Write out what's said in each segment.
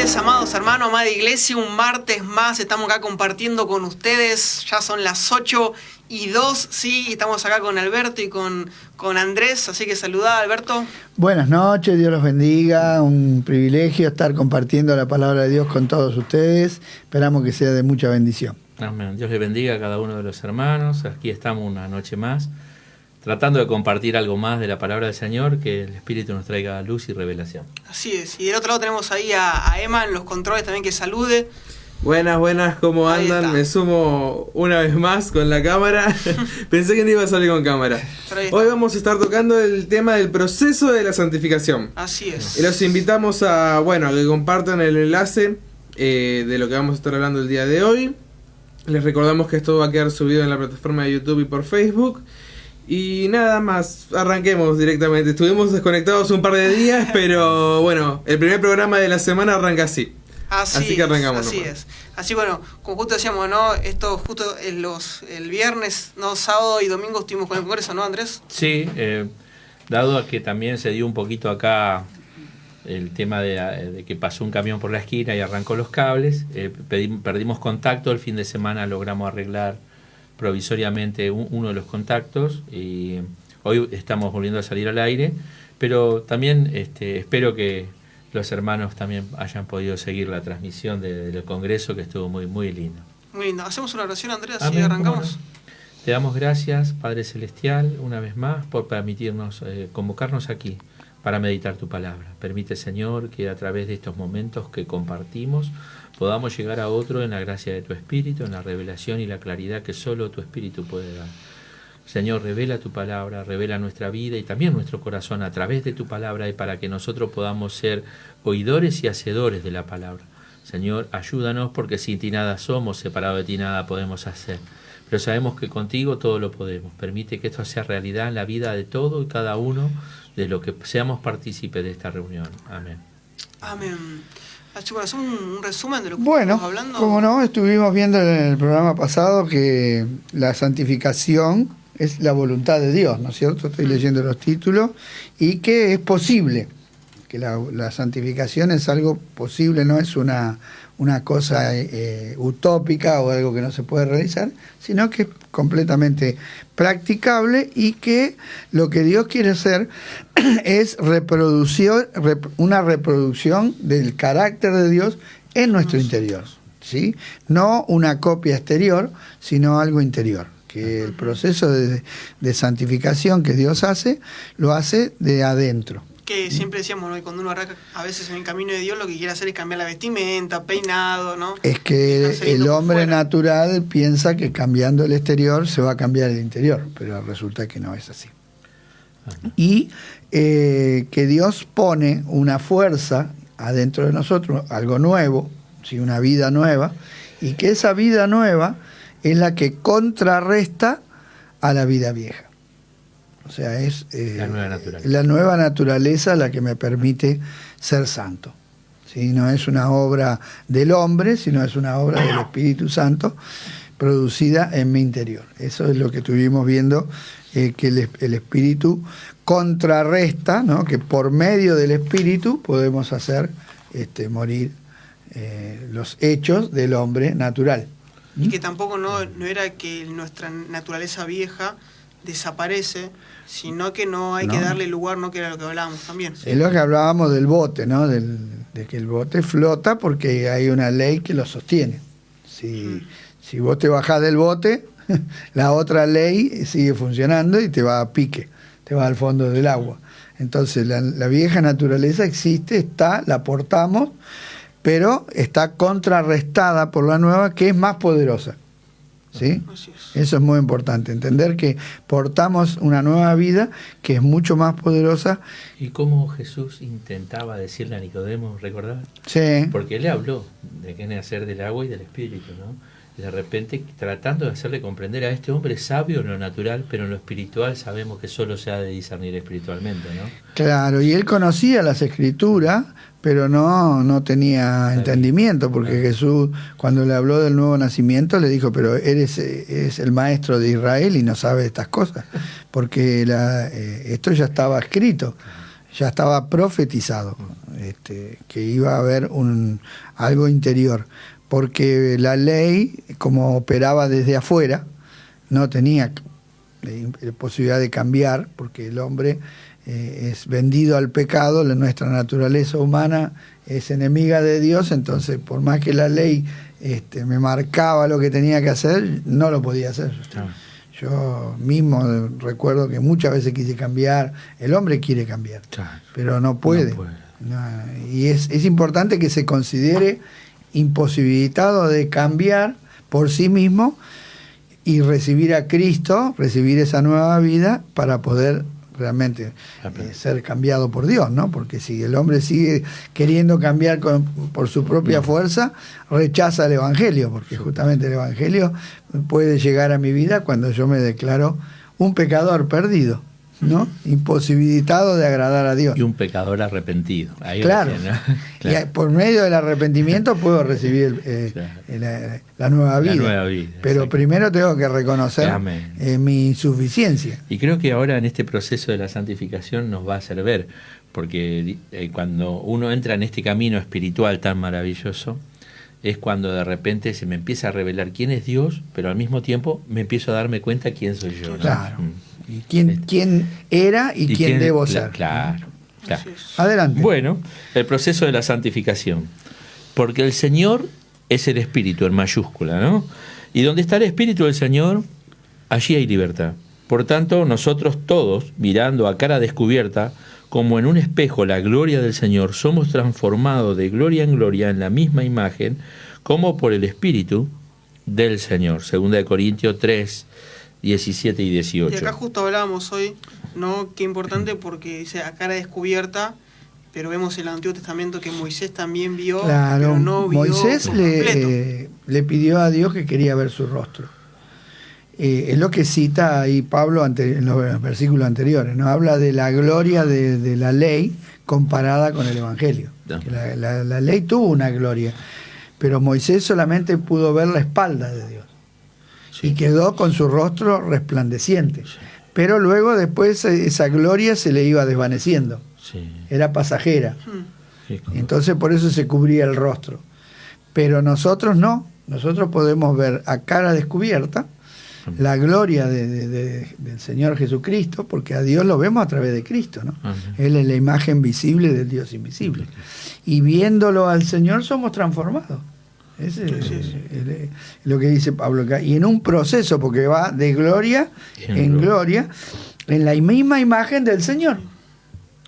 noches, amados hermanos, amada iglesia. Un martes más estamos acá compartiendo con ustedes. Ya son las 8:02, sí, estamos acá con Alberto y con Andrés, así que saludá, Alberto. Buenas noches, Dios los bendiga. Un privilegio estar compartiendo la palabra de Dios con todos ustedes. Esperamos que sea de mucha bendición. Amén. Dios les bendiga a cada uno de los hermanos. Aquí estamos una noche más, tratando de compartir algo más de la palabra del Señor, que el Espíritu nos traiga luz y revelación. Así es, y del otro lado tenemos ahí a Emma en los controles también, que salude. Buenas, ¿cómo andan? Me sumo una vez más con la cámara. Pensé que no iba a salir con cámara. Hoy vamos a estar tocando el tema del proceso de la santificación. Así es. Y los invitamos a que compartan el enlace de lo que vamos a estar hablando el día de hoy. Les recordamos que esto va a quedar subido en la plataforma de YouTube y por Facebook. Y nada más, arranquemos directamente. Estuvimos desconectados un par de días, pero bueno, el primer programa de la semana arranca así. Así que arrancamos. Así es. Así como justo decíamos, ¿no? Esto justo el viernes, no, sábado y domingo estuvimos con el Congreso, ¿no, Andrés? Sí, dado a que también se dio un poquito acá el tema de que pasó un camión por la esquina y arrancó los cables, perdimos contacto. El fin de semana logramos arreglar provisoriamente uno de los contactos y hoy estamos volviendo a salir al aire, pero también espero que los hermanos también hayan podido seguir la transmisión del Congreso, que estuvo muy, muy lindo. Muy lindo. ¿Hacemos una oración, Andrea, Amén, si arrancamos? Te damos gracias, Padre Celestial, una vez más, por permitirnos convocarnos aquí para meditar tu palabra. Permite, Señor, que a través de estos momentos que compartimos podamos llegar a otro en la gracia de tu Espíritu, en la revelación y la claridad que solo tu Espíritu puede dar. Señor, revela tu palabra, revela nuestra vida y también nuestro corazón a través de tu palabra, y para que nosotros podamos ser oidores y hacedores de la palabra. Señor, ayúdanos, porque sin ti nada somos, separado de ti nada podemos hacer. Pero sabemos que contigo todo lo podemos. Permite que esto sea realidad en la vida de todo y cada uno de lo que seamos partícipes de esta reunión. Amén. Amén. Así que hacemos un resumen de lo que estamos hablando. Como no, estuvimos viendo en el programa pasado que la santificación es la voluntad de Dios, ¿no es cierto? Estoy leyendo los títulos, y que es posible, que la santificación es algo posible, no es una cosa utópica o algo que no se puede realizar, sino que es completamente practicable, y que lo que Dios quiere hacer es una reproducción del carácter de Dios en nuestro interior, ¿sí? No una copia exterior, sino algo interior. Que el proceso de santificación que Dios hace, lo hace de adentro. Que siempre decíamos, ¿no? Y cuando uno arranca a veces en el camino de Dios, lo que quiere hacer es cambiar la vestimenta, peinado, ¿no? Es que el hombre natural piensa que cambiando el exterior se va a cambiar el interior, pero resulta que no es así. Y que Dios pone una fuerza adentro de nosotros, algo nuevo, ¿sí? Una vida nueva, y que esa vida nueva es la que contrarresta a la vida vieja. O sea, es la nueva naturaleza la que me permite ser santo. ¿Sí? No es una obra del hombre, sino es una obra del Espíritu Santo producida en mi interior. Eso es lo que estuvimos viendo, que el Espíritu contrarresta, ¿no? Que por medio del Espíritu podemos hacer morir los hechos del hombre natural. Y que tampoco no era que nuestra naturaleza vieja desaparece, sino que no hay que darle lugar, ¿no? Que era lo que hablábamos también. Es lo que hablábamos del bote, ¿no? De que el bote flota porque hay una ley que lo sostiene. Si vos te bajás del bote, la otra ley sigue funcionando y te va a pique, te va al fondo del agua. Entonces la vieja naturaleza existe, la portamos, pero está contrarrestada por la nueva, que es más poderosa. ¿Sí? Eso es muy importante, entender que portamos una nueva vida que es mucho más poderosa. Y cómo Jesús intentaba decirle a Nicodemo, ¿recordás? Sí. Porque él le habló de que nacer del agua y del espíritu, ¿no? De repente tratando de hacerle comprender a este hombre sabio en lo natural, pero en lo espiritual sabemos que solo se ha de discernir espiritualmente, ¿no? Claro, y él conocía las Escrituras, pero no tenía entendimiento, porque Jesús, cuando le habló del nuevo nacimiento, le dijo, pero eres el maestro de Israel y no sabes estas cosas, porque esto ya estaba escrito. ya estaba profetizado, que iba a haber algo interior, porque la ley, como operaba desde afuera, no tenía posibilidad de cambiar, porque el hombre es vendido al pecado, nuestra naturaleza humana es enemiga de Dios, entonces por más que la ley me marcaba lo que tenía que hacer, no lo podía hacer. Yo mismo recuerdo que muchas veces quise cambiar, el hombre quiere cambiar, pero no puede. Y es importante que se considere imposibilitado de cambiar por sí mismo y recibir a Cristo, recibir esa nueva vida para poder realmente ser cambiado por Dios, ¿no? Porque si el hombre sigue queriendo cambiar por su propia fuerza, rechaza el Evangelio, porque justamente el Evangelio puede llegar a mi vida cuando yo me declaro un pecador perdido, ¿no? Imposibilitado de agradar a Dios. Y un pecador arrepentido. Ahí claro. Recién, ¿no? Claro. Y por medio del arrepentimiento puedo recibir la nueva vida. La nueva vida. Pero exacto. Primero tengo que reconocer mi insuficiencia. Y creo que ahora en este proceso de la santificación nos va a hacer ver, porque cuando uno entra en este camino espiritual tan maravilloso, es cuando de repente se me empieza a revelar quién es Dios, pero al mismo tiempo me empiezo a darme cuenta quién soy yo, ¿no? Claro. Y quién era y quién debo ser. Claro. Adelante. Bueno, el proceso de la santificación. Porque el Señor es el Espíritu en mayúscula, ¿no? Y donde está el Espíritu del Señor, allí hay libertad. Por tanto, nosotros todos, mirando a cara descubierta, como en un espejo la gloria del Señor, somos transformados de gloria en gloria en la misma imagen, como por el Espíritu del Señor. 2 Corintios 3, 17 y 18. Y acá justo hablábamos hoy, ¿no? Qué importante, porque dice a cara descubierta, pero vemos en el Antiguo Testamento que Moisés también vio, claro, pero no vio Moisés por completo. le pidió a Dios que quería ver su rostro. Es lo que cita ahí Pablo en los versículos anteriores, ¿no? Habla de la gloria de la ley comparada con el Evangelio. Que la ley tuvo una gloria, pero Moisés solamente pudo ver la espalda de Dios. Sí. Y quedó con su rostro resplandeciente. Sí. Pero luego después esa gloria se le iba desvaneciendo. Sí. Era pasajera. Sí. Entonces por eso se cubría el rostro. Pero nosotros no. Nosotros podemos ver a cara descubierta la gloria del Señor Jesucristo, porque a Dios lo vemos a través de Cristo, ¿no? Él es la imagen visible del Dios invisible. Y viéndolo al Señor somos transformados. Ese es lo que dice Pablo acá. Y en un proceso, porque va de gloria en gloria, en la misma imagen del Señor.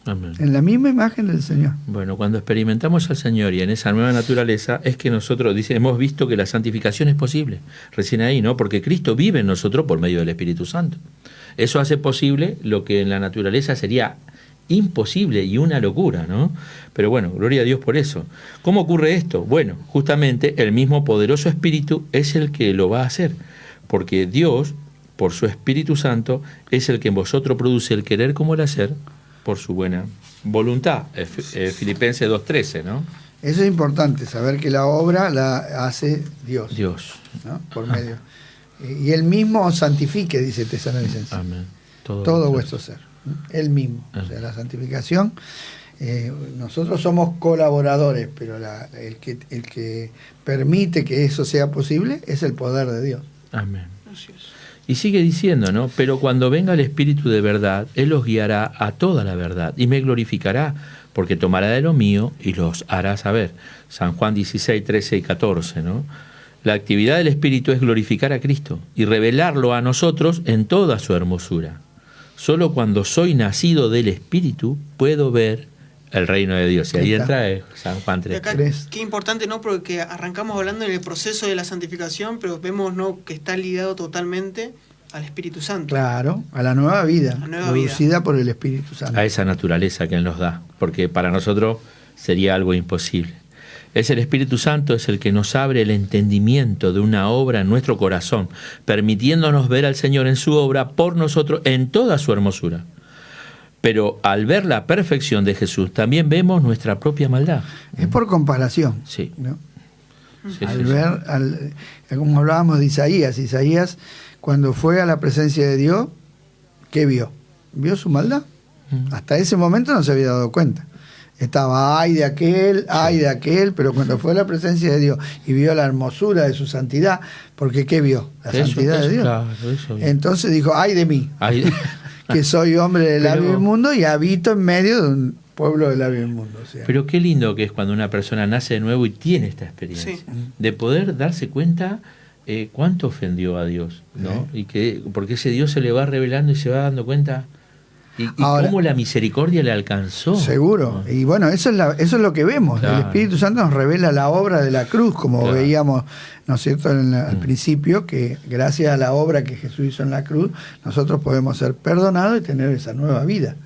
Amén. En la misma imagen del Señor. Bueno, cuando experimentamos al Señor y en esa nueva naturaleza, es que nosotros, hemos visto que la santificación es posible. Recién ahí, ¿no? Porque Cristo vive en nosotros por medio del Espíritu Santo. Eso hace posible lo que en la naturaleza sería imposible y una locura, ¿no? Pero bueno, gloria a Dios por eso. ¿Cómo ocurre esto? Bueno, justamente el mismo poderoso Espíritu es el que lo va a hacer, porque Dios, por su Espíritu Santo, es el que en vosotros produce el querer como el hacer por su buena voluntad. Filipenses 2:13, ¿no? Eso es importante, saber que la obra la hace Dios. Dios. ¿No? Por medio. Y Él mismo santifique, dice Tesalonicenses. Amén. Todo vuestro ser. Él mismo. O sea, la santificación, nosotros somos colaboradores, pero el que permite que eso sea posible es el poder de Dios. Amén. Y sigue diciendo, ¿no? Pero cuando venga el Espíritu de verdad, Él los guiará a toda la verdad y me glorificará, porque tomará de lo mío y los hará saber. San Juan 16, 13 y 14, ¿no? La actividad del Espíritu es glorificar a Cristo y revelarlo a nosotros en toda su hermosura. Solo cuando soy nacido del Espíritu puedo ver el reino de Dios. Y ahí entra San Juan 3. Acá, qué importante, ¿no? Porque arrancamos hablando en el proceso de la santificación, pero vemos, ¿no?, que está ligado totalmente al Espíritu Santo. Claro, a la nueva vida, producida por el Espíritu Santo. A esa naturaleza que Él nos da, porque para nosotros sería algo imposible. Es el Espíritu Santo, es el que nos abre el entendimiento de una obra en nuestro corazón, permitiéndonos ver al Señor en su obra por nosotros en toda su hermosura. Pero al ver la perfección de Jesús, también vemos nuestra propia maldad. Es por comparación. Sí. ¿No? Sí, al ver, como hablábamos de Isaías, cuando fue a la presencia de Dios, ¿qué vio? Vio su maldad. Hasta ese momento no se había dado cuenta. Estaba, ay de aquel, pero cuando fue a la presencia de Dios y vio la hermosura de su santidad, porque ¿qué vio? La santidad de Dios. Claro, eso entonces dijo, ay de mí, que soy hombre de labio inmundo y habito en medio de un pueblo de labio inmundo. O sea. Pero qué lindo que es cuando una persona nace de nuevo y tiene esta experiencia, de poder darse cuenta cuánto ofendió a Dios, ¿no? Y que porque ese Dios se le va revelando y se va dando cuenta. Y ahora, cómo la misericordia le alcanzó. Seguro. Y bueno, eso es lo que vemos. Claro. El Espíritu Santo nos revela la obra de la cruz, como veíamos, ¿no es cierto?, al principio, que gracias a la obra que Jesús hizo en la cruz, nosotros podemos ser perdonados y tener esa nueva vida.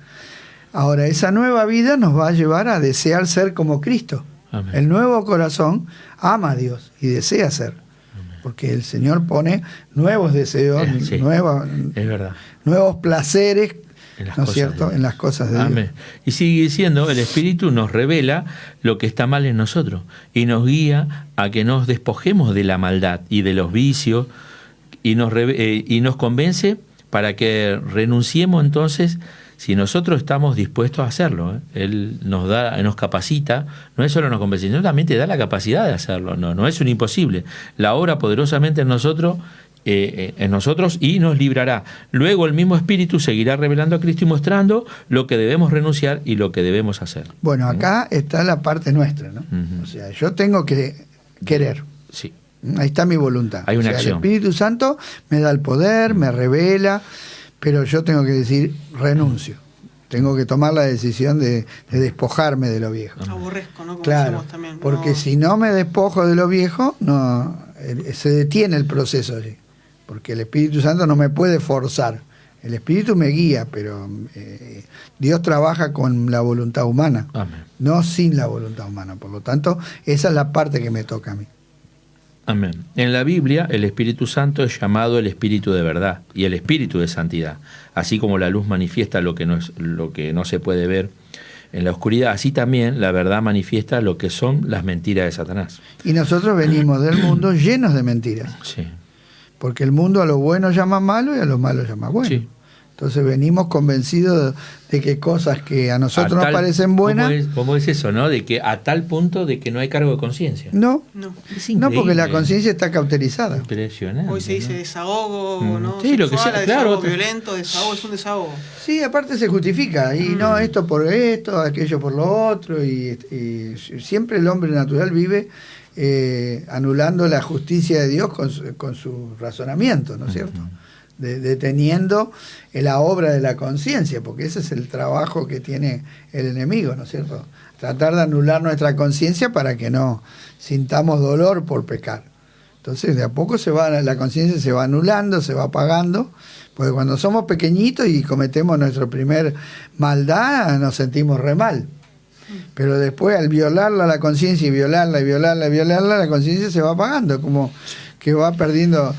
Ahora, esa nueva vida nos va a llevar a desear ser como Cristo. Amén. El nuevo corazón ama a Dios y desea ser. Amén. Porque el Señor pone nuevos deseos, es verdad. Nuevos placeres, ¿no es cierto?, en las cosas de Dios. Amén. Y sigue diciendo, el Espíritu nos revela lo que está mal en nosotros y nos guía a que nos despojemos de la maldad y de los vicios y nos convence para que renunciemos entonces, si nosotros estamos dispuestos a hacerlo. Él nos capacita, no es solo nos convence, sino también te da la capacidad de hacerlo, no es un imposible. La obra poderosamente en nosotros y nos librará. Luego el mismo Espíritu seguirá revelando a Cristo y mostrando lo que debemos renunciar y lo que debemos hacer. Bueno, acá está la parte nuestra, ¿no? O sea, yo tengo que querer. Sí. Ahí está mi voluntad. Hay una acción. El Espíritu Santo me da el poder, me revela, pero yo tengo que decir renuncio. Tengo que tomar la decisión de despojarme de lo viejo. Aborrezco, ¿no? Como claro, también. porque si no me despojo de lo viejo, no se detiene el proceso allí. Porque el Espíritu Santo no me puede forzar. El Espíritu me guía, pero Dios trabaja con la voluntad humana, Amén. No sin la voluntad humana. Por lo tanto, esa es la parte que me toca a mí. Amén. En la Biblia, el Espíritu Santo es llamado el Espíritu de verdad y el Espíritu de santidad. Así como la luz manifiesta lo que no se puede ver en la oscuridad, así también la verdad manifiesta lo que son las mentiras de Satanás. Y nosotros venimos del mundo llenos de mentiras. Sí. Porque el mundo a lo bueno llama malo y a lo malo llama bueno. Sí. Entonces venimos convencidos de que cosas que a nosotros nos parecen buenas... ¿Cómo es eso, no? De que a tal punto de que no hay cargo de conciencia. No, es increíble. No, porque la conciencia está cauterizada. Impresionante. Hoy se dice desahogo, ¿no? Sí, lo que sea, claro. Desahogo violento, desahogo es un desahogo. Sí, aparte se justifica. Y no, esto por esto, aquello por lo otro. Y siempre el hombre natural vive anulando la justicia de Dios con su razonamiento, ¿no es cierto? Deteniendo la obra de la conciencia, porque ese es el trabajo que tiene el enemigo, ¿no es cierto? Tratar de anular nuestra conciencia para que no sintamos dolor por pecar. Entonces, de a poco la conciencia se va anulando, se va apagando, porque cuando somos pequeñitos y cometemos nuestra primer maldad, nos sentimos re mal. Pero después, al violarla la conciencia y violarla, la conciencia se va apagando, como que va perdiendo...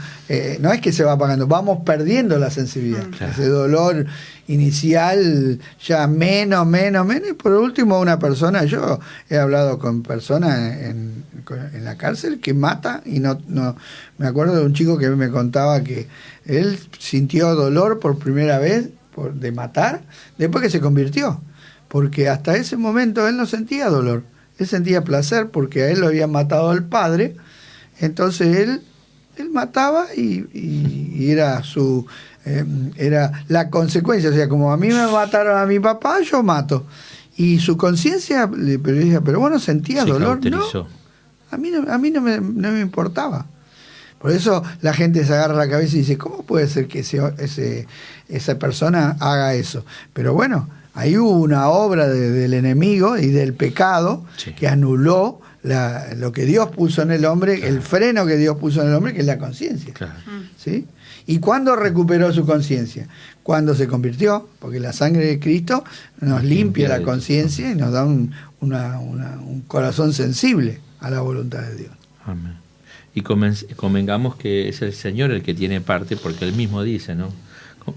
no es que se va apagando, vamos perdiendo la sensibilidad. Claro. Ese dolor inicial ya menos, y por último una persona, yo he hablado con personas en la cárcel que mata y no me acuerdo de un chico que me contaba que él sintió dolor por primera vez de matar después que se convirtió, porque hasta ese momento él no sentía dolor, él sentía placer porque a él lo habían matado el padre, entonces él mataba y era era la consecuencia. O sea, como a mí me mataron a mi papá, yo mato. Y su conciencia le decía, pero vos no sentías dolor. No, a mí no me importaba. Por eso la gente se agarra la cabeza y dice, ¿cómo puede ser que esa persona haga eso? Pero bueno, ahí hubo una obra del enemigo y del pecado que anuló lo que Dios puso en el hombre, el freno que Dios puso en el hombre, que es la conciencia. ¿Sí? ¿Y cuándo recuperó su conciencia? Cuando se convirtió, porque la sangre de Cristo nos limpia la conciencia y nos da un corazón sensible a la voluntad de Dios. Amén. Y convengamos que es el Señor el que tiene parte, porque Él mismo dice, ¿no?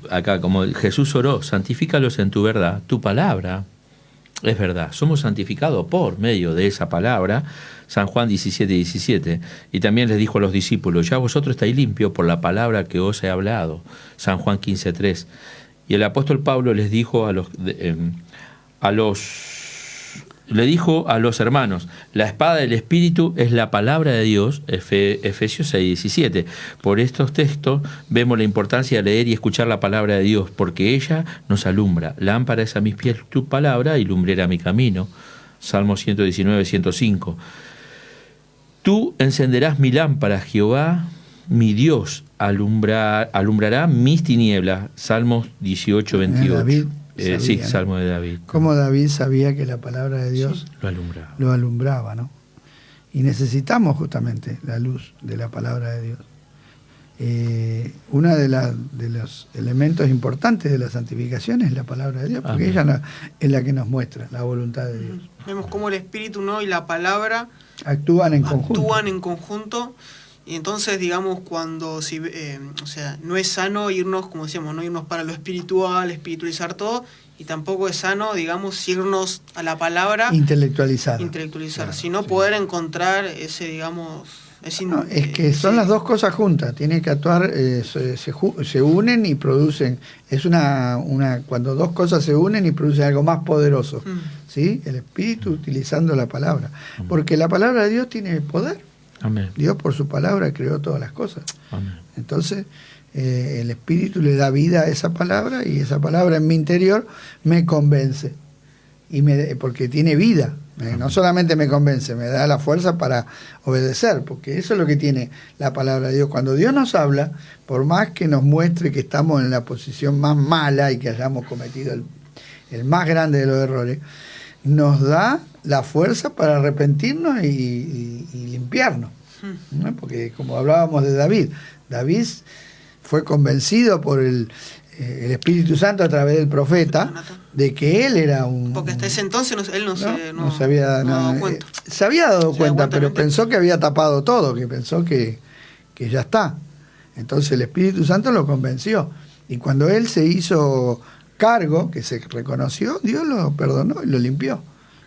Acá, como Jesús oró, santifícalos en tu verdad, tu palabra es verdad. Somos santificados por medio de esa palabra, San Juan 17:17. Y también les dijo a los discípulos, ya vosotros estáis limpios por la palabra que os he hablado, San Juan 15:3. Y el apóstol Pablo les dijo le dijo a los hermanos, la espada del Espíritu es la palabra de Dios, Efesios 6:17. Por estos textos vemos la importancia de leer y escuchar la palabra de Dios, porque ella nos alumbra. Lámpara es a mis pies tu palabra y lumbrera mi camino. Salmo 119:105. Tú encenderás mi lámpara, Jehová, mi Dios, alumbrará mis tinieblas. Salmos 18:28. David sabía, sí, ¿no? Salmo de David. Cómo David sabía que la palabra de Dios Sí, lo alumbraba, ¿no? Y necesitamos justamente la luz de la palabra de Dios. Uno de los elementos importantes de la santificación es la palabra de Dios, porque ella es la que nos muestra la voluntad de Dios. Vemos cómo el Espíritu, ¿no?, y la palabra Actúan en conjunto. Y entonces, digamos, cuando no es sano irnos, como decíamos, no irnos para lo espiritual, espiritualizar todo, y tampoco es sano, digamos, irnos a la palabra, intelectualizar, claro, sino poder encontrar ese, digamos, es que son las dos cosas juntas, tienen que actuar, se unen y producen, es cuando dos cosas se unen y producen algo más poderoso, ¿sí? El Espíritu utilizando la palabra, porque la palabra de Dios tiene poder. Amén. Dios por su palabra creó todas las cosas. Amén. Entonces el Espíritu le da vida a esa palabra, y esa palabra en mi interior me convence, porque tiene vida. No solamente me convence, me da la fuerza para obedecer, porque eso es lo que tiene la palabra de Dios. Cuando Dios nos habla, por más que nos muestre que estamos en la posición más mala y que hayamos cometido el más grande de los errores, nos da la fuerza para arrepentirnos y limpiarnos, ¿no? Porque como hablábamos de David fue convencido por el Espíritu Santo a través del profeta de que él era porque hasta ese entonces él no se había dado cuenta. Se había dado cuenta, pero pensó que había tapado todo, que pensó que ya está. Entonces el Espíritu Santo lo convenció, y cuando él se hizo cargo, que se reconoció, Dios lo perdonó y lo limpió.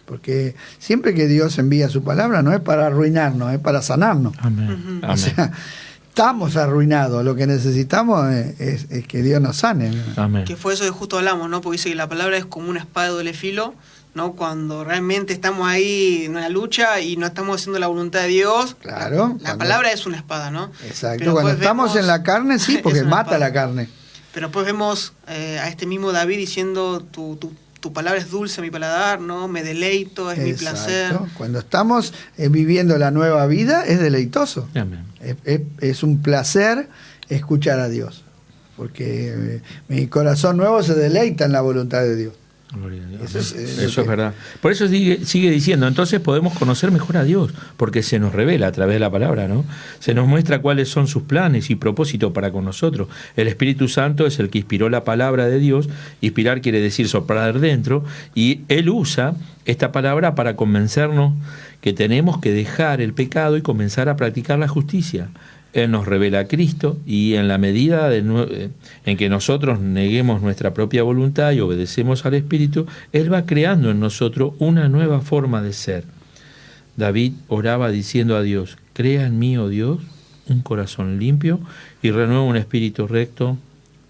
Porque siempre que Dios envía su palabra no es para arruinarnos, es para sanarnos. Amén. O sea, estamos arruinados, lo que necesitamos es que Dios nos sane. Amén. Que fue eso que justo hablamos, ¿no? Porque dice que la palabra es como una espada de doble filo, ¿no? Cuando realmente estamos ahí en una lucha y no estamos haciendo la voluntad de Dios, claro, la palabra es una espada, ¿no? Exacto, pero cuando estamos en la carne, sí, porque mata la carne. Pero después vemos a este mismo David diciendo, tu palabra es dulce a mi paladar, ¿no? Me deleito, es mi placer. Cuando estamos viviendo la nueva vida, es deleitoso. Amén. Es un placer escuchar a Dios, porque mi corazón nuevo se deleita en la voluntad de Dios. Gloria a Dios. Eso es verdad. Por eso sigue diciendo, entonces podemos conocer mejor a Dios, porque se nos revela a través de la palabra, ¿no? Se nos muestra cuáles son sus planes y propósitos para con nosotros. El Espíritu Santo es el que inspiró la palabra de Dios. Inspirar quiere decir soplar dentro, y Él usa esta palabra para convencernos que tenemos que dejar el pecado y comenzar a practicar la justicia. Él nos revela a Cristo, y en la medida en que nosotros neguemos nuestra propia voluntad y obedecemos al Espíritu, Él va creando en nosotros una nueva forma de ser. David oraba diciendo a Dios, crea en mí, oh Dios, un corazón limpio y renueva un espíritu recto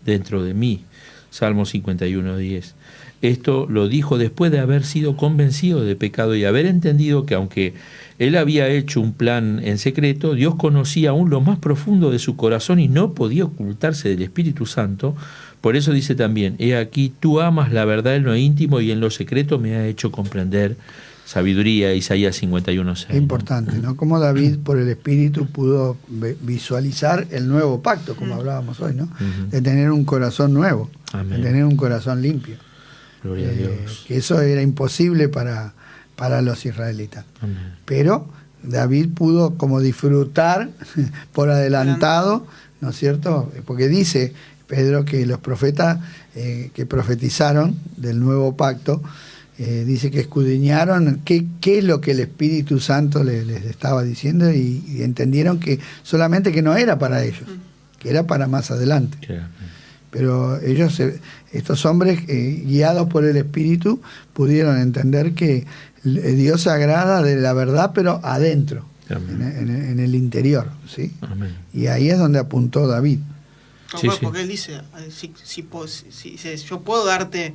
dentro de mí. Salmo 51:10. Esto lo dijo después de haber sido convencido de pecado y haber entendido que aunque él había hecho un plan en secreto, Dios conocía aún lo más profundo de su corazón y no podía ocultarse del Espíritu Santo. Por eso dice también, he aquí, tú amas la verdad en lo íntimo y en lo secreto me ha hecho comprender sabiduría. Isaías 51:6. Es importante, ¿no? Como David por el Espíritu pudo visualizar el nuevo pacto, como hablábamos hoy, ¿no? De tener un corazón nuevo, Amén. de tener un corazón limpio. Gloria a Dios. Que eso era imposible para los israelitas. Amén. Pero David pudo como disfrutar por adelantado, ¿no es cierto? Porque dice Pedro que los profetas que profetizaron del nuevo pacto, dice que escudriñaron qué es lo que el Espíritu Santo les estaba diciendo, y entendieron que solamente que no era para ellos, que era para más adelante. Pero ellos, estos hombres guiados por el Espíritu, pudieron entender que Dios se agrada de la verdad, pero adentro, en el interior, ¿sí? Amén. Y ahí es donde apuntó David. No, Sí, bueno, sí. porque él dice, yo puedo darte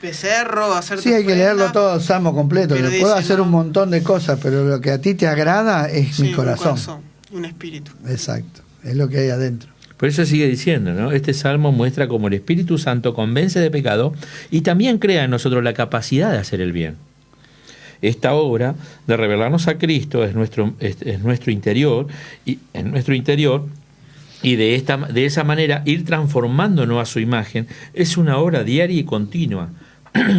becerro, hacerte Sí, hay que ofrenda, leerlo todo, salmo completo. pero Le puedo dice, hacer no. un montón de cosas, pero lo que a ti te agrada es Sí, mi corazón. un espíritu. Exacto, es lo que hay adentro. Por eso sigue diciendo, ¿no? Este salmo muestra cómo el Espíritu Santo convence de pecado y también crea en nosotros la capacidad de hacer el bien. Esta obra de revelarnos a Cristo es nuestro interior y de esa manera ir transformándonos a su imagen es una obra diaria y continua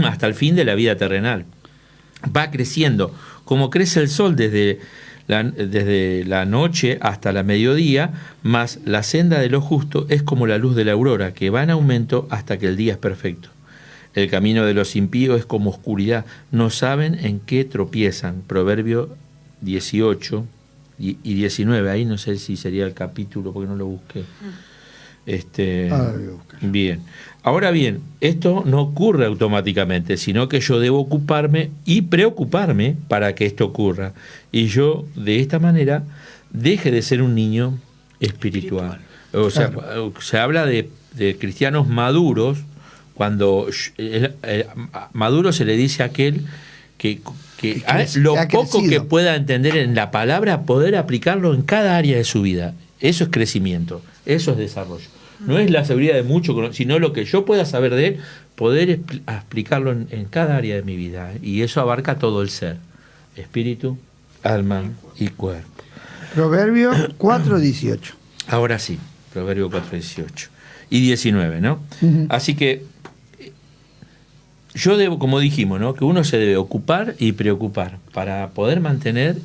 hasta el fin de la vida terrenal. Va creciendo como crece el sol desde la noche hasta la mediodía, mas la senda de lo justo es como la luz de la aurora, que va en aumento hasta que el día es perfecto. El camino de los impíos es como oscuridad, no saben en qué tropiezan. Proverbio 18 y 19, ahí no sé si sería el capítulo porque no lo busqué. Ahora voy a buscar. Bien. Ahora bien, esto no ocurre automáticamente, sino que yo debo ocuparme y preocuparme para que esto ocurra. Y yo, de esta manera, deje de ser un niño espiritual. O sea, se habla de cristianos maduros, cuando maduro se le dice a aquel que lo ha poco crecido. que pueda entender en la palabra, poder aplicarlo en cada área de su vida. Eso es crecimiento, eso es desarrollo. No es la sabiduría de mucho, sino lo que yo pueda saber de él, poder explicarlo en cada área de mi vida. Y eso abarca todo el ser, espíritu, alma y cuerpo. Proverbio 4:18. Ahora sí, Proverbio 4:18 y 19, ¿no? Ujú. Así que yo debo, como dijimos, ¿no? Que uno se debe ocupar y preocupar para poder mantener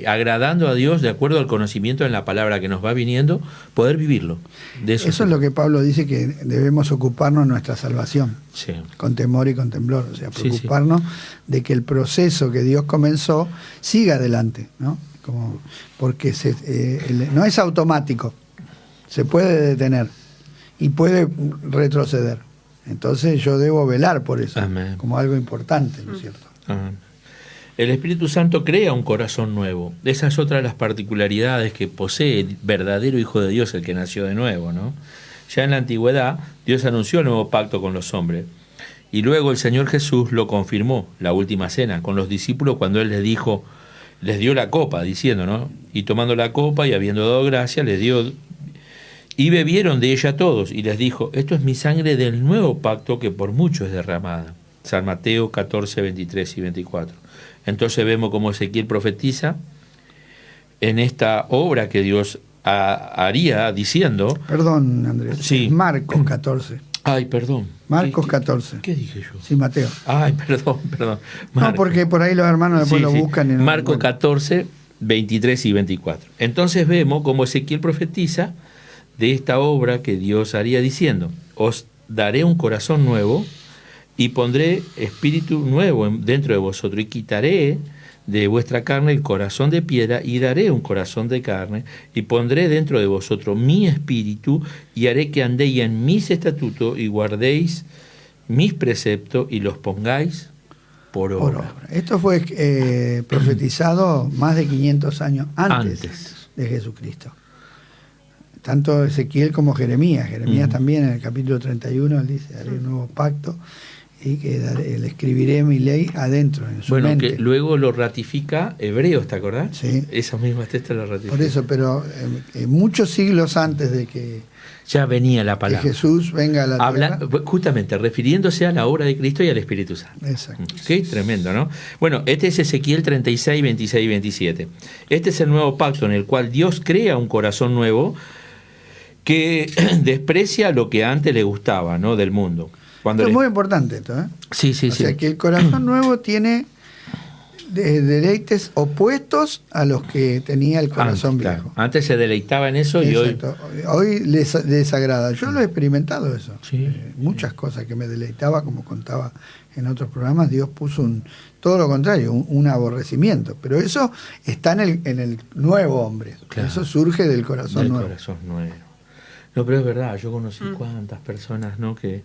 agradando a Dios de acuerdo al conocimiento en la palabra que nos va viniendo, poder vivirlo. De eso es lo que Pablo dice, que debemos ocuparnos de nuestra salvación, sí. con temor y con temblor. O sea, Sí, sí. preocuparnos de que el proceso que Dios comenzó siga adelante, ¿no? Porque no es automático, se puede detener y puede retroceder. Entonces yo debo velar por eso, Amén. como algo importante, ¿no es cierto? El Espíritu Santo crea un corazón nuevo. Esa es otra de las particularidades que posee el verdadero Hijo de Dios, el que nació de nuevo, ¿no? Ya en la antigüedad, Dios anunció el nuevo pacto con los hombres. Y luego el Señor Jesús lo confirmó, la última cena, con los discípulos cuando Él les dio la copa, diciendo, ¿no? Y tomando la copa y habiendo dado gracia, les dio... Y bebieron de ella todos, y les dijo, esto es mi sangre del nuevo pacto que por mucho es derramada. San Mateo 14, 23 y 24. Entonces vemos como Ezequiel profetiza en esta obra que Dios haría diciendo... Perdón, Andrés. Sí. Marcos 14. Ay, perdón. Marcos 14. ¿Qué dije yo? Sí, Mateo. Ay, perdón. No, Marcos. porque por ahí los hermanos después Sí, lo sí. buscan. Y no Marcos lo encuentran. 14, 23 y 24. Entonces vemos como Ezequiel profetiza de esta obra que Dios haría diciendo, os daré un corazón nuevo y pondré espíritu nuevo dentro de vosotros y quitaré de vuestra carne el corazón de piedra y daré un corazón de carne y pondré dentro de vosotros mi espíritu y haré que andéis en mis estatutos y guardéis mis preceptos y los pongáis por obra. Por obra. Esto fue profetizado más de 500 años antes de Jesucristo. Tanto Ezequiel como Jeremías. Jeremías también en el capítulo 31 él dice, haré un nuevo pacto y que le escribiré mi ley adentro, en su mente. Que luego lo ratifica Hebreos, ¿te acordás? Sí. Esas mismas textos lo ratifican. Por eso, pero muchos siglos antes de que ya venía la palabra. Jesús venga a la tierra. Justamente, refiriéndose a la obra de Cristo y al Espíritu Santo. Exacto. Qué tremendo, ¿no? Bueno, este es Ezequiel 36, 26 y 27. Este es el nuevo pacto en el cual Dios crea un corazón nuevo que desprecia lo que antes le gustaba, ¿no? Del mundo. Esto es muy importante esto, ¿eh? Sí, sí, o sea que el corazón nuevo tiene deleites opuestos a los que tenía el corazón viejo. Claro. Antes se deleitaba en eso. Exacto. Y hoy les desagrada. Yo lo he experimentado eso. Sí, muchas cosas que me deleitaba, como contaba en otros programas, Dios puso todo lo contrario, un aborrecimiento. Pero eso está en el nuevo hombre. Claro. Eso surge del corazón nuevo. Corazón nuevo. No, pero es verdad, yo conocí cuántas personas, ¿no? que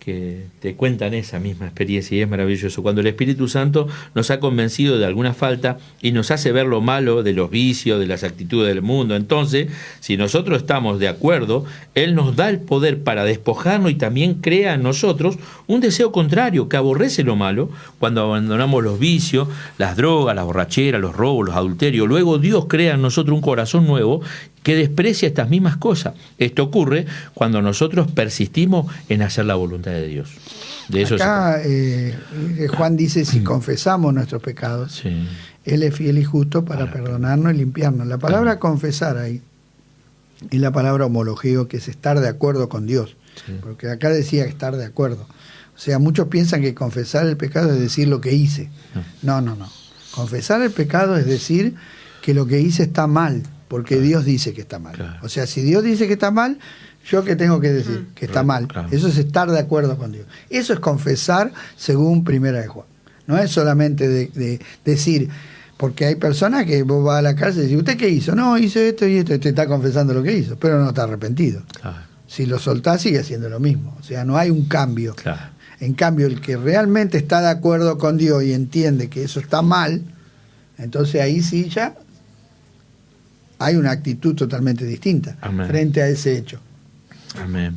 que te cuentan esa misma experiencia y es maravilloso. Cuando el Espíritu Santo nos ha convencido de alguna falta y nos hace ver lo malo de los vicios, de las actitudes del mundo, entonces, si nosotros estamos de acuerdo, Él nos da el poder para despojarnos y también crea en nosotros un deseo contrario que aborrece lo malo cuando abandonamos los vicios, las drogas, las borracheras, los robos, los adulterios. Luego Dios crea en nosotros un corazón nuevo que desprecia estas mismas cosas. Esto ocurre cuando nosotros persistimos en hacer la voluntad de Dios. De eso acá Juan dice, si confesamos nuestros pecados, sí. Él es fiel y justo para perdonarnos y limpiarnos. La palabra confesar ahí es la palabra homologeo, que es estar de acuerdo con Dios. Sí. Porque acá decía estar de acuerdo. O sea, muchos piensan que confesar el pecado es decir lo que hice. No. Confesar el pecado es decir que lo que hice está mal, porque Dios dice que está mal. Claro. O sea, si Dios dice que está mal, ¿yo qué tengo que decir? Que está mal. Claro. Eso es estar de acuerdo con Dios. Eso es confesar según Primera de Juan. No es solamente de decir, porque hay personas que vos vas a la cárcel y decís, ¿usted qué hizo? No, hice esto y esto, te está confesando lo que hizo, pero no está arrepentido. Claro. Si lo soltás, sigue haciendo lo mismo. O sea, no hay un cambio. Claro. En cambio, el que realmente está de acuerdo con Dios y entiende que eso está mal, entonces ahí sí ya hay una actitud totalmente distinta. Amén. Frente a ese hecho. Amén.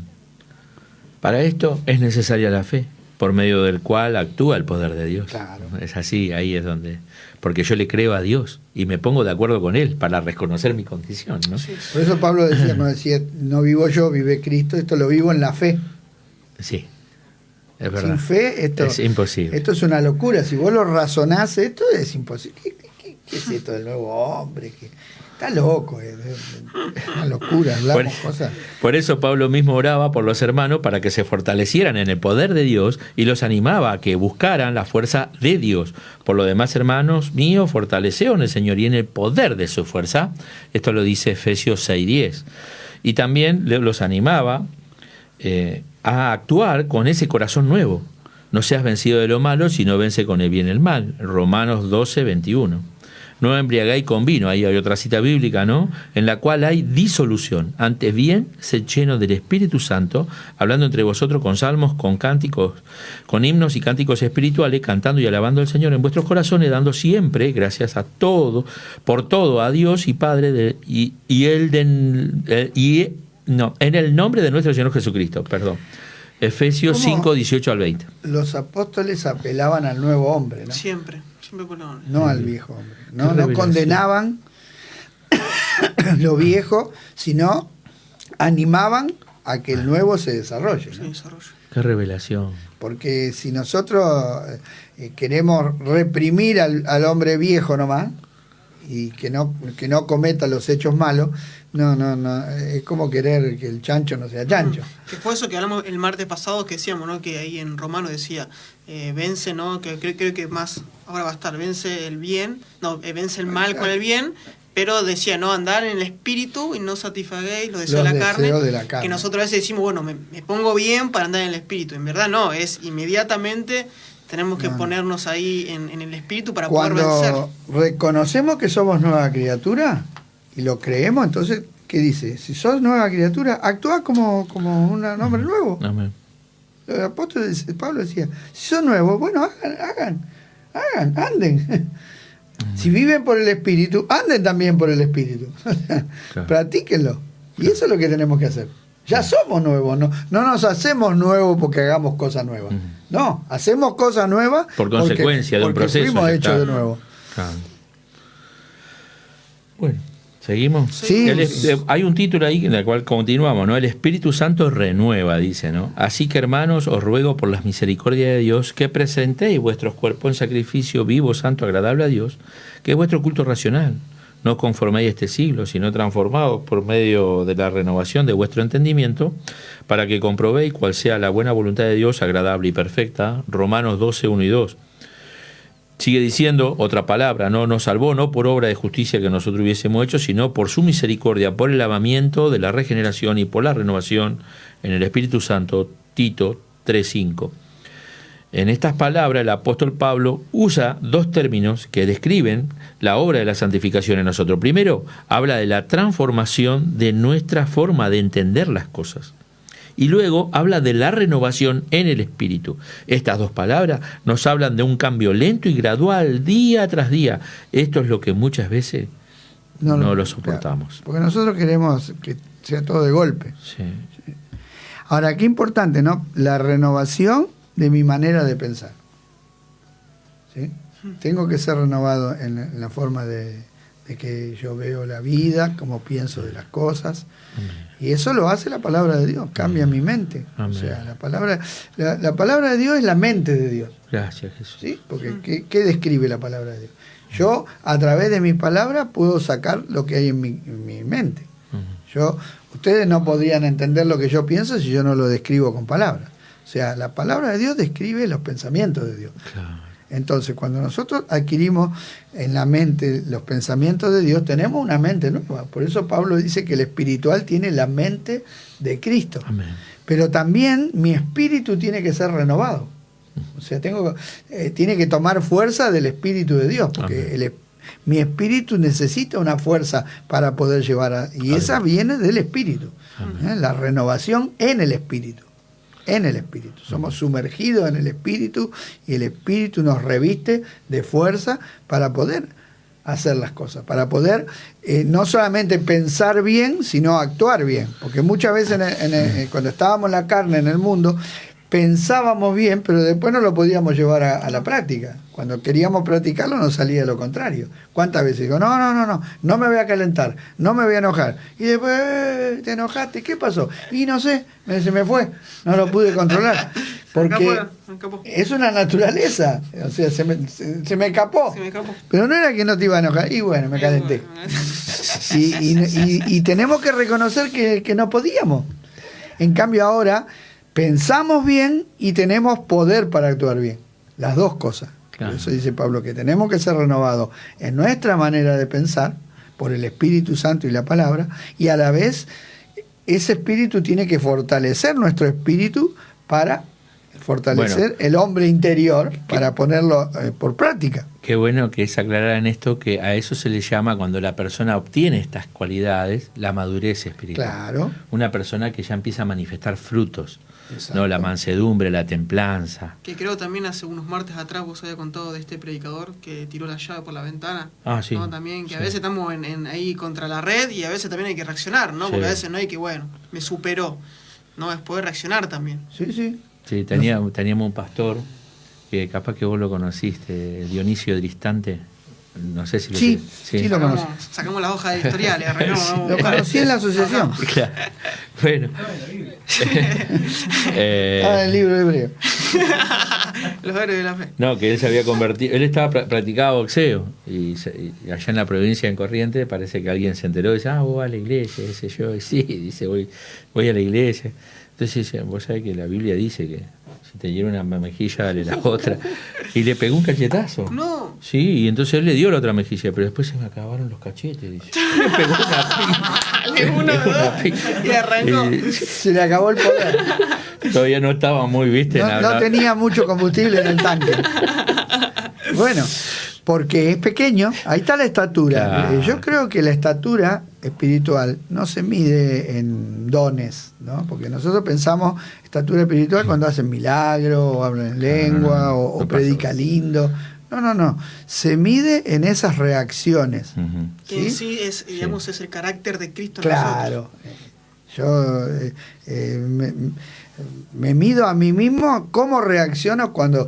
Para esto es necesaria la fe, por medio del cual actúa el poder de Dios. Claro. Es así, ahí es donde... Porque yo le creo a Dios y me pongo de acuerdo con Él para reconocer mi condición, ¿no? Sí. Por eso Pablo decía, no vivo yo, vive Cristo, esto lo vivo en la fe. Sí, es verdad. Sin fe esto es imposible. Esto es una locura. Si vos lo razonás, esto es imposible. ¿Qué es esto del nuevo hombre? Está loco, es una locura, hablamos cosas. Por eso Pablo mismo oraba por los hermanos para que se fortalecieran en el poder de Dios y los animaba a que buscaran la fuerza de Dios. Por lo demás, hermanos míos, fortaleceos en el Señor y en el poder de su fuerza. Esto lo dice Efesios 6:10. Y también los animaba a actuar con ese corazón nuevo. No seas vencido de lo malo, sino vence con el bien el mal. Romanos 12:21. No embriagáis con vino, ahí hay otra cita bíblica, ¿no? En la cual hay disolución. Antes bien, sed llenos del Espíritu Santo, hablando entre vosotros con salmos, con cánticos, con himnos y cánticos espirituales, cantando y alabando al Señor en vuestros corazones, dando siempre gracias a todo, por todo, a Dios y Padre, en el nombre de nuestro Señor Jesucristo, perdón. Efesios 5:18 al 20. Los apóstoles apelaban al nuevo hombre, ¿no? Siempre. No al viejo hombre. No condenaban lo viejo, sino animaban a que el nuevo se desarrolle, ¿no? Qué revelación. Porque si nosotros queremos reprimir al hombre viejo nomás y que no cometa los hechos malos, no, es como querer que el chancho no sea chancho. Que fue eso que hablamos el martes pasado, que decíamos, ¿no? Que ahí en Romano decía, vence, ¿no? Que creo que más ahora va a estar, vence el bien, vence el mal con el bien, pero decía, no, andar en el espíritu y no satisfaguéis los deseos de la carne, que nosotros a veces decimos, bueno, me pongo bien para andar en el espíritu. En verdad no, es inmediatamente tenemos que ponernos ahí en el espíritu para poder vencer. Cuando reconocemos que somos nueva criatura y lo creemos, entonces, ¿qué dice? Si sos nueva criatura, actúa como un hombre nuevo. Amén. El apóstol Pablo decía, si son nuevos, bueno, hagan, anden. Si viven por el Espíritu, anden también por el Espíritu. Claro. Practíquenlo. Y eso es lo que tenemos que hacer. Ya somos nuevos, no nos hacemos nuevos porque hagamos cosas nuevas. No, hacemos cosas nuevas por consecuencia de un proceso. Fuimos hechos de nuevo. Claro. Bueno. ¿Seguimos? Sí. Hay un título ahí en el cual continuamos, ¿no? El Espíritu Santo renueva, dice, ¿no? Así que, hermanos, os ruego por las misericordias de Dios que presentéis vuestros cuerpos en sacrificio vivo, santo, agradable a Dios, que es vuestro culto racional. No conforméis este siglo, sino transformados por medio de la renovación de vuestro entendimiento, para que comprobéis cuál sea la buena voluntad de Dios, agradable y perfecta. Romanos 12:1-2. Sigue diciendo otra palabra, no nos salvó no por obra de justicia que nosotros hubiésemos hecho, sino por su misericordia, por el lavamiento de la regeneración y por la renovación en el Espíritu Santo. Tito 3:5. En estas palabras el apóstol Pablo usa dos términos que describen la obra de la santificación en nosotros. Primero, habla de la transformación de nuestra forma de entender las cosas. Y luego habla de la renovación en el espíritu. Estas dos palabras nos hablan de un cambio lento y gradual, día tras día. Esto es lo que muchas veces no lo soportamos. Porque nosotros queremos que sea todo de golpe. Sí. Ahora, qué importante, ¿no? La renovación de mi manera de pensar. ¿Sí? Tengo que ser renovado en la forma de que yo veo la vida, cómo pienso de las cosas. Amén. Y eso lo hace la palabra de Dios, cambia mi mente. Amén. O sea, la palabra de Dios es la mente de Dios. Gracias, Jesús. ¿Sí? Porque ¿qué describe la palabra de Dios? Yo, a través de mi palabra, puedo sacar lo que hay en mi mente. Ustedes no podrían entender lo que yo pienso si yo no lo describo con palabras. O sea, la palabra de Dios describe los pensamientos de Dios. Claro. Entonces, cuando nosotros adquirimos en la mente los pensamientos de Dios, tenemos una mente nueva. Por eso Pablo dice que el espiritual tiene la mente de Cristo. Amén. Pero también mi espíritu tiene que ser renovado. O sea, tiene que tomar fuerza del Espíritu de Dios, porque mi espíritu necesita una fuerza para poder llevar y esa viene del Espíritu. La renovación en el Espíritu. En el Espíritu. Somos sumergidos en el Espíritu y el Espíritu nos reviste de fuerza para poder hacer las cosas, para poder no solamente pensar bien, sino actuar bien. Porque muchas veces cuando estábamos en la carne, en el mundo, pensábamos bien, pero después no lo podíamos llevar a la práctica. Cuando queríamos practicarlo nos salía lo contrario. ¿Cuántas veces digo, no me voy a calentar, no me voy a enojar? Y después, te enojaste, ¿qué pasó? Y no sé, se me fue, no lo pude controlar. Porque es una naturaleza, o sea, se me escapó. Pero no era que no te iba a enojar, y bueno, me calenté. Y tenemos que reconocer que no podíamos. En cambio ahora pensamos bien y tenemos poder para actuar bien. Las dos cosas. Claro. Por eso dice Pablo que tenemos que ser renovados en nuestra manera de pensar por el Espíritu Santo y la palabra, y a la vez ese espíritu tiene que fortalecer nuestro espíritu para fortalecer el hombre interior, para ponerlo por práctica. Qué bueno que es aclarar en esto que a eso se le llama, cuando la persona obtiene estas cualidades, la madurez espiritual. Claro. Una persona que ya empieza a manifestar frutos. Exacto. ¿No? La mansedumbre, la templanza. Que creo también hace unos martes atrás vos habías contado de este predicador que tiró la llave por la ventana. Ah, sí. ¿No? También que sí. A veces estamos ahí contra la red y a veces también hay que reaccionar, ¿no? Sí. Porque a veces no hay que, bueno, me superó. No, es poder reaccionar también. Sí. Sí, teníamos un pastor que capaz que vos lo conociste, Dionisio Dristante. No sé si lo sí lo conocí. Sacamos las hojas editoriales, arrancamos. Lo conocí en la asociación. Claro. Bueno. Estaba en el libro hebreo. Los héroes de la fe. No, que él se había convertido. Él estaba practicaba boxeo. Y allá en la provincia, en Corrientes, parece que alguien se enteró y dice, vos vas a la iglesia, dice yo. Y sí, dice, voy a la iglesia. Entonces dice, vos sabés que la Biblia dice que si te hiere una mejilla, dale la otra. Y le pegó un cachetazo. No. Sí, y entonces él le dio la otra mejilla, pero después se me acabaron los cachetes, dice. Le pegó una piña. Y arrancó. Se le acabó el poder. Todavía no estaba muy, ¿viste? No tenía mucho combustible en el tanque. Bueno, porque es pequeño, ahí está la estatura. Claro. Yo creo que la estatura espiritual no se mide en dones, ¿no? Porque nosotros pensamos estatura espiritual cuando hacen milagros, o hablan en lengua, o predica lindo. No. Se mide en esas reacciones. Uh-huh. Que sí es, digamos, es el carácter de Cristo en Claro. nosotros. Yo me mido a mí mismo cómo reacciono cuando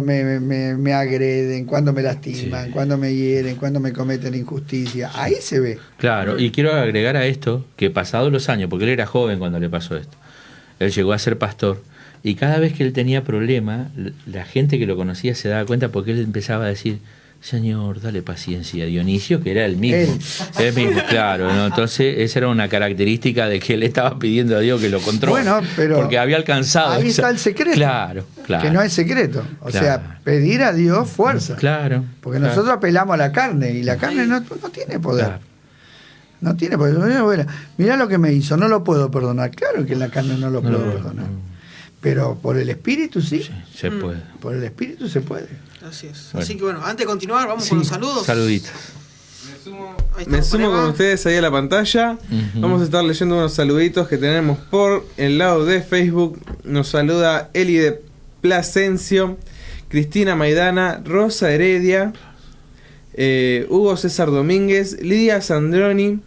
me agreden, cuando me lastiman, cuando me hieren, cuando me cometen injusticia. Ahí se ve. Claro, y quiero agregar a esto que pasados los años, porque él era joven cuando le pasó esto, él llegó a ser pastor, y cada vez que él tenía problema, la gente que lo conocía se daba cuenta porque él empezaba a decir, Señor, dale paciencia a Dionisio, que era el mismo. El mismo, claro, ¿no? Entonces, esa era una característica de que él estaba pidiendo a Dios que lo controle. Bueno, pero porque había alcanzado. Ahí está el secreto. Claro. Que no es secreto. O sea, pedir a Dios fuerza. Claro. Porque nosotros apelamos a la carne y la carne no tiene poder. Claro. No tiene poder. Mirá lo que me hizo, no lo puedo perdonar. Claro que en la carne no lo puedo perdonar. Pero por el Espíritu sí. Se puede. Por el Espíritu se puede. Así es. Bueno. Así que bueno, antes de continuar, vamos con los saludos. Saluditos. Me sumo con ustedes ahí a la pantalla. Vamos a estar leyendo unos saluditos que tenemos por el lado de Facebook. Nos saluda Eli de Plasencio, Cristina Maidana, Rosa Heredia, Hugo César Domínguez, Lidia Sandroni,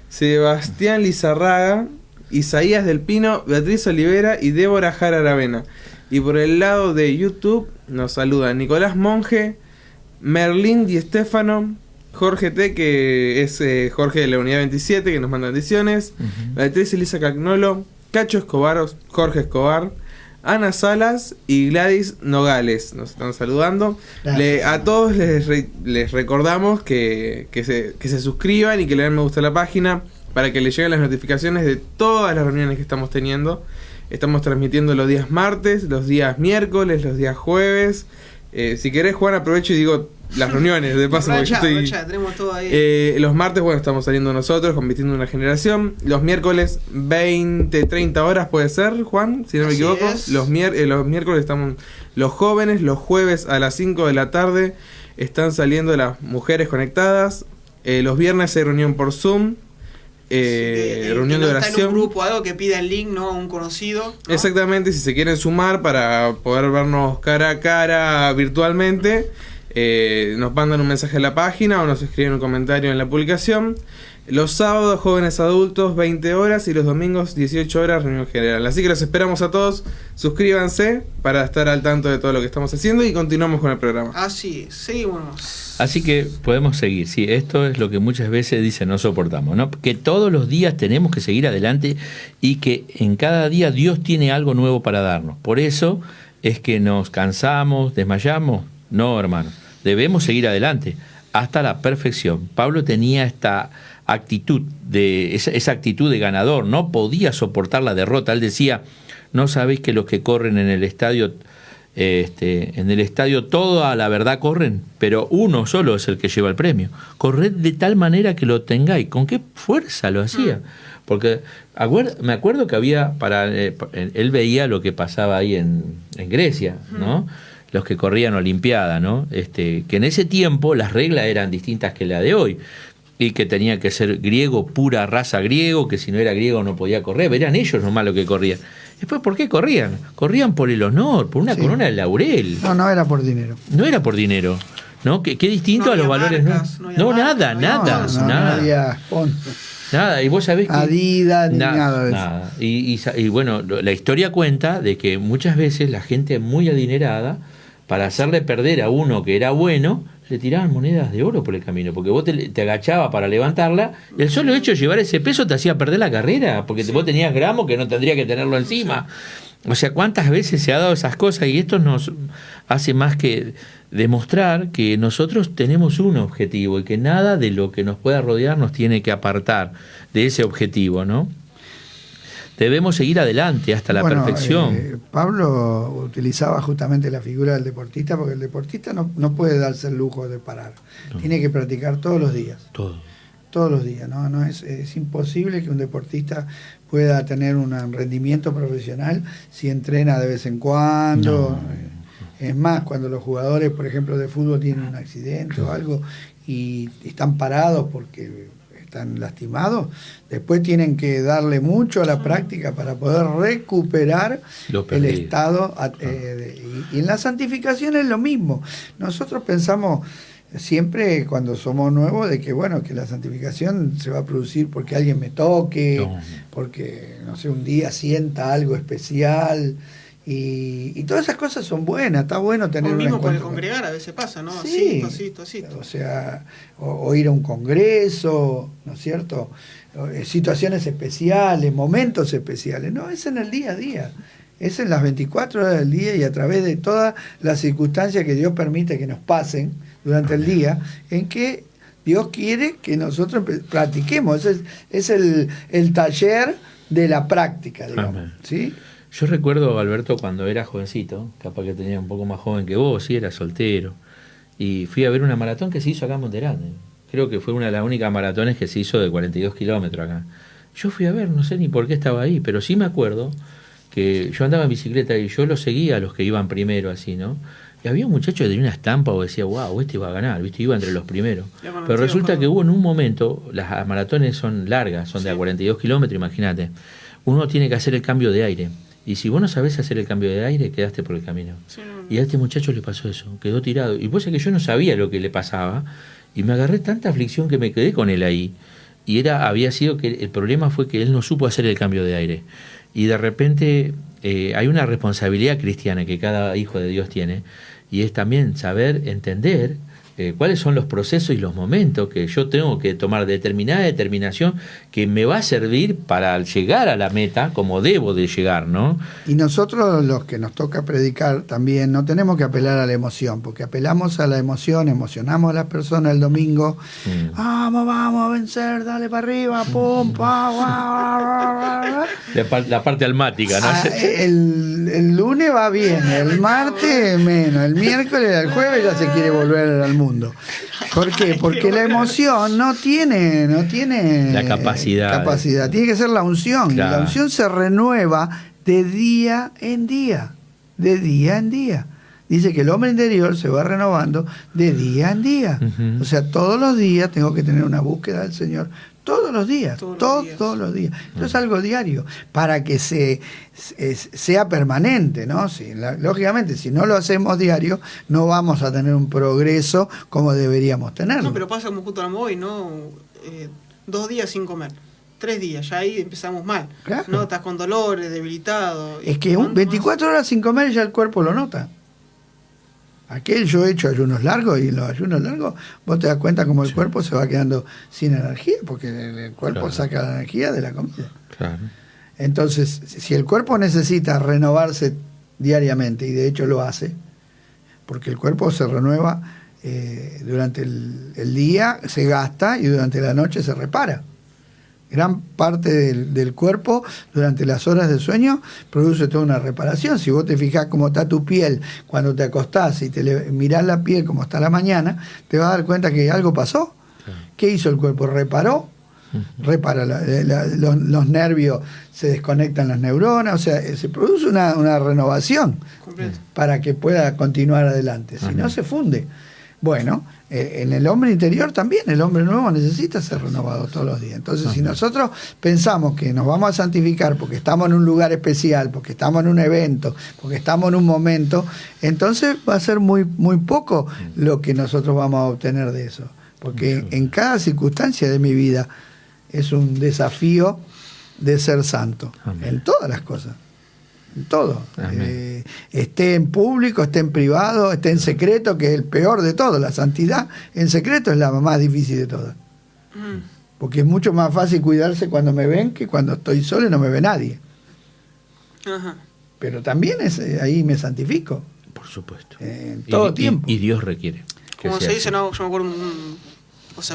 Sebastián Lizarraga, Isaías del Pino, Beatriz Olivera y Débora Jara Aravena. Y por el lado de YouTube nos saluda Nicolás Monge, Merlín Di Stefano, Jorge T, que es Jorge de la Unidad 27, que nos manda bendiciones, Beatriz Elisa Cagnolo, Cacho Escobar, Jorge Escobar, Ana Salas y Gladys Nogales nos están saludando. A todos les recordamos que se suscriban y que le den me gusta a la página para que les lleguen las notificaciones de todas las reuniones que estamos teniendo. Estamos transmitiendo los días martes, los días miércoles, los días jueves. Si querés, Juan, aprovecho y digo las reuniones, de paso, porque yo estoy... tenemos todo ahí. Los martes, bueno, estamos saliendo nosotros, convirtiendo una generación. Los miércoles, 20, 30 horas puede ser, Juan, si no me equivoco. Los miércoles estamos los jóvenes, los jueves a las 5 de la tarde están saliendo las mujeres conectadas. Los viernes hay reunión por Zoom. Reunión de oración. Está en un grupo, algo que pida el link, ¿no? A un conocido, ¿no? Exactamente, si se quieren sumar para poder vernos cara a cara virtualmente, nos mandan un mensaje a la página o nos escriben un comentario en la publicación. Los sábados, jóvenes adultos, 20 horas, y los domingos, 18 horas, reunión general. Así que los esperamos a todos. Suscríbanse para estar al tanto de todo lo que estamos haciendo y continuamos con el programa. Así, seguimos. Así que podemos seguir. Sí, esto es lo que muchas veces dicen, no soportamos, ¿no? Que todos los días tenemos que seguir adelante y que en cada día Dios tiene algo nuevo para darnos. Por eso es que nos cansamos, desmayamos. No, hermano. Debemos seguir adelante hasta la perfección. Pablo tenía esta actitud esa actitud de ganador, no podía soportar la derrota. Él decía: no sabéis que los que corren en el estadio toda la verdad corren, pero uno solo es el que lleva el premio. Corred de tal manera que lo tengáis. ¿Con qué fuerza lo hacía? Porque me acuerdo que había él veía lo que pasaba ahí en Grecia, ¿no? Los que corrían Olimpiada, ¿no? Que en ese tiempo las reglas eran distintas que la de hoy, y que tenía que ser griego, pura raza griego, que si no era griego no podía correr. Eran ellos nomás los que corrían. Después, ¿por qué corrían? Corrían por el honor, por una corona de laurel. No era por dinero. No era por dinero, ¿no? Qué distinto a los valores. Marcas, nada. Nada, y vos sabés que... Adidas, ni nada de eso. Nada. Y bueno, la historia cuenta de que muchas veces la gente muy adinerada, para hacerle perder a uno que era bueno, le tiraban monedas de oro por el camino, porque vos te agachabas para levantarla, y el solo hecho de llevar ese peso te hacía perder la carrera, porque vos tenías gramos que no tendría que tenerlo encima. O sea, ¿cuántas veces se ha dado esas cosas? Y esto nos hace más que demostrar que nosotros tenemos un objetivo y que nada de lo que nos pueda rodear nos tiene que apartar de ese objetivo, ¿no? Debemos seguir adelante hasta la perfección. Pablo utilizaba justamente la figura del deportista, porque el deportista no puede darse el lujo de parar. Tiene que practicar todos los días. Todos los días, ¿no? Es imposible que un deportista pueda tener un rendimiento profesional si entrena de vez en cuando. Es más, cuando los jugadores, por ejemplo, de fútbol tienen un accidente o algo y están parados porque están lastimados, después tienen que darle mucho a la práctica para poder recuperar el estado. Y en la santificación es lo mismo. Nosotros pensamos siempre cuando somos nuevos de que que la santificación se va a producir porque alguien me toque, porque no sé, un día sienta algo especial. Y todas esas cosas son buenas, está bueno tener un un mismo con encuentro. El congregar a veces pasa, ¿no? Sí, así. O sea, o ir a un congreso, ¿no es cierto? Situaciones especiales, momentos especiales. No, es en el día a día. Es en las 24 horas del día y a través de todas las circunstancias que Dios permite que nos pasen durante el día, en que Dios quiere que nosotros practiquemos. Es el taller de la práctica, digamos. ¿Sí? Yo recuerdo, Alberto, cuando era jovencito, capaz que tenía un poco más joven que vos, sí, era soltero, y fui a ver una maratón que se hizo acá en Monte Grande. Creo que fue una de las únicas maratones que se hizo de 42 kilómetros acá. Yo fui a ver, no sé ni por qué estaba ahí, pero sí me acuerdo que yo andaba en bicicleta y yo los seguía a los que iban primero, así, ¿no? Y había un muchacho que tenía una estampa o decía, wow, este iba a ganar, ¿viste? Iba entre los primeros. Ya con el Pero tiro, resulta Juan. que hubo en un momento, las maratones son largas, son de a 42 kilómetros, imagínate. Uno tiene que hacer el cambio de aire. Y si vos no sabés hacer el cambio de aire, quedaste por el camino. Sí, no, no. Y a este muchacho le pasó eso, quedó tirado. Y vos sabés que yo no sabía lo que le pasaba. Y me agarré tanta aflicción que me quedé con él ahí. Y había sido que el problema fue que él no supo hacer el cambio de aire. Y de repente hay una responsabilidad cristiana que cada hijo de Dios tiene. Y es también saber entender cuáles son los procesos y los momentos que yo tengo que tomar determinada determinación que me va a servir para llegar a la meta como debo de llegar, ¿no? Y nosotros, los que nos toca predicar, también no tenemos que apelar a la emoción, porque apelamos a la emoción, emocionamos a las personas el domingo. Vamos a vencer, dale para arriba, pum, La parte almática, ¿no? El lunes va bien, el martes menos, el miércoles, el jueves ya se quiere volver al mundo. ¿Por qué? Porque la emoción no tiene la capacidad. Tiene que ser la unción. Claro. Y la unción se renueva de día en día. De día en día. Dice que el hombre interior se va renovando de día en día. Uh-huh. O sea, todos los días tengo que tener una búsqueda del Señor. Todos los días. Todos los días. Esto es algo diario. Para que sea permanente, ¿no? Lógicamente, si no lo hacemos diario, no vamos a tener un progreso como deberíamos tenerlo. No, pero pasa como justo hoy, ¿no? 2 días sin comer. 3 días, ya ahí empezamos mal. Claro. ¿No? Estás con dolores, debilitado. Es que 24 horas sin comer ya el cuerpo lo nota. Yo he hecho ayunos largos y en los ayunos largos vos te das cuenta como el cuerpo se va quedando sin energía porque el cuerpo saca la energía de la comida. Claro. Entonces, si el cuerpo necesita renovarse diariamente, y de hecho lo hace, porque el cuerpo se renueva durante el día, se gasta y durante la noche se repara. Gran parte del cuerpo durante las horas de sueño produce toda una reparación. Si vos te fijás cómo está tu piel cuando te acostás y mirás la piel como está a la mañana, te vas a dar cuenta que algo pasó. Claro. ¿Qué hizo el cuerpo? Reparó. Repara los nervios, se desconectan las neuronas, o sea, se produce una renovación Completo. para que pueda continuar adelante. Si no, se funde. Bueno, en el hombre interior también, el hombre nuevo necesita ser renovado todos los días. Entonces, si nosotros pensamos que nos vamos a santificar porque estamos en un lugar especial, porque estamos en un evento, porque estamos en un momento, entonces va a ser muy, muy poco lo que nosotros vamos a obtener de eso. Porque en cada circunstancia de mi vida es un desafío de ser santo. Amén. En todas las cosas. En todo. Esté en público, esté en privado, esté en secreto, que es el peor de todo. La santidad en secreto es la más difícil de todas. Porque es mucho más fácil cuidarse cuando me ven que cuando estoy solo y no me ve nadie. Ajá. Pero también ahí me santifico. Por supuesto. En todo tiempo. Y Dios requiere. Como se dice, no, yo me acuerdo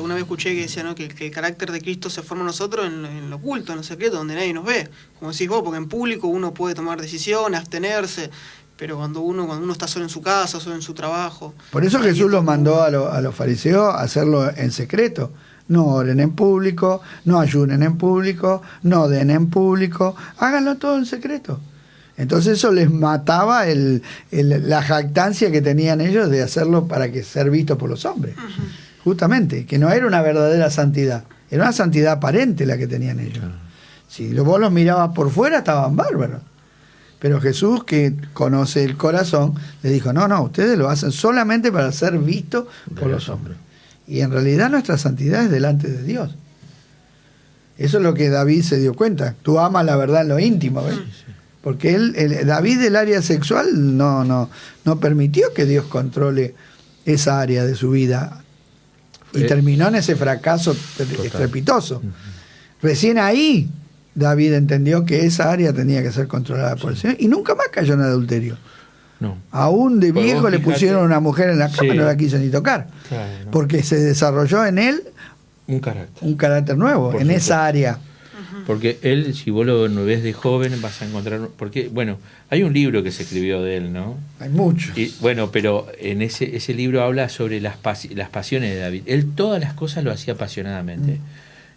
una vez escuché que decía, ¿no? que el carácter de Cristo se forma en nosotros en lo oculto, en lo secreto, donde nadie nos ve. Como decís vos, porque en público uno puede tomar decisiones, abstenerse, pero cuando uno está solo en su casa, solo en su trabajo. Por eso Jesús los mandó a los fariseos a hacerlo en secreto. No oren en público, no ayunen en público, no den en público, háganlo todo en secreto. Entonces eso les mataba la jactancia que tenían ellos de hacerlo para que ser visto por los hombres. Uh-huh. Justamente, que no era una verdadera santidad, era una santidad aparente la que tenían ellos. Si vos los mirabas por fuera estaban bárbaros. Pero Jesús, que conoce el corazón, le dijo, no, ustedes lo hacen solamente para ser vistos por los hombres. Y en realidad nuestra santidad es delante de Dios. Eso es lo que David se dio cuenta. Tú amas la verdad en lo íntimo, ¿ves? Sí. Porque David del área sexual no permitió que Dios controle esa área de su vida. Y terminó en ese fracaso estrepitoso. Uh-huh. Recién ahí David entendió que esa área tenía que ser controlada por el Señor y nunca más cayó en adulterio. No. Aún de viejo le pusieron a una mujer en la cama y no la quiso ni tocar. Claro, no. Porque se desarrolló en él un carácter nuevo, en esa área. Porque él, si vos lo ves de joven, vas a encontrar... Porque, bueno, hay un libro que se escribió de él, ¿no? Hay muchos. Y, bueno, pero en ese libro habla sobre las pasiones de David. Él todas las cosas lo hacía apasionadamente.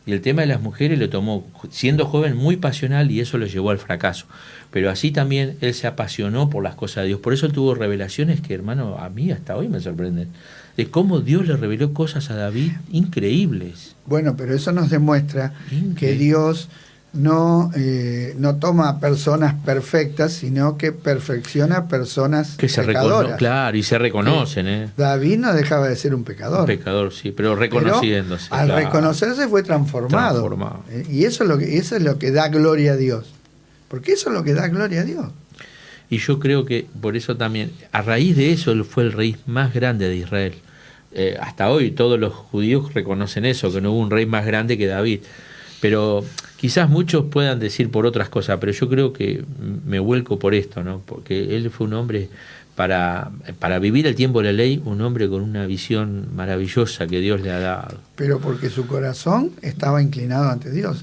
Y el tema de las mujeres lo tomó, siendo joven, muy pasional, y eso lo llevó al fracaso. Pero así también él se apasionó por las cosas de Dios. Por eso él tuvo revelaciones que, hermano, a mí hasta hoy me sorprenden. De cómo Dios le reveló cosas a David increíbles. Bueno, pero eso nos demuestra que Dios no toma personas perfectas, sino que perfecciona personas que se pecadoras. Claro, y se reconocen. David no dejaba de ser un pecador. Un pecador, sí, pero reconociéndose. Pero al reconocerse fue transformado. Y eso es lo que da gloria a Dios. Porque eso es lo que da gloria a Dios. Y yo creo que por eso también, a raíz de eso, él fue el rey más grande de Israel. Hasta hoy todos los judíos reconocen eso, que no hubo un rey más grande que David. Pero quizás muchos puedan decir por otras cosas, pero yo creo que me vuelco por esto, ¿no? Porque él fue un hombre, para vivir el tiempo de la ley, un hombre con una visión maravillosa que Dios le ha dado. Pero porque su corazón estaba inclinado ante Dios.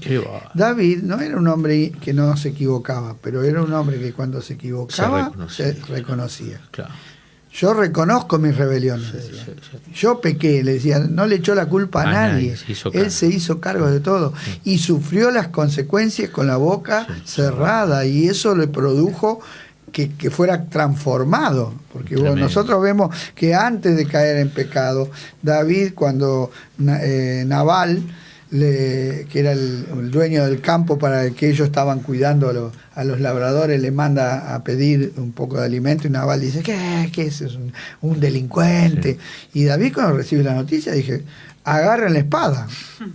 David no era un hombre que no se equivocaba, pero era un hombre que cuando se equivocaba se reconocía. Claro. Yo reconozco mis rebeliones. Yo pequé, le decía, no le echó la culpa a nadie. Él se hizo cargo de todo y sufrió las consecuencias con la boca cerrada, y eso le produjo que fuera transformado, porque nosotros vemos que antes de caer en pecado, David, cuando Nabal, que era el dueño del campo para el que ellos estaban cuidando a los labradores, le manda a pedir un poco de alimento, y Nabal dice, ¿qué es? Es un delincuente. Y David, cuando recibe la noticia, dije, agarren la espada.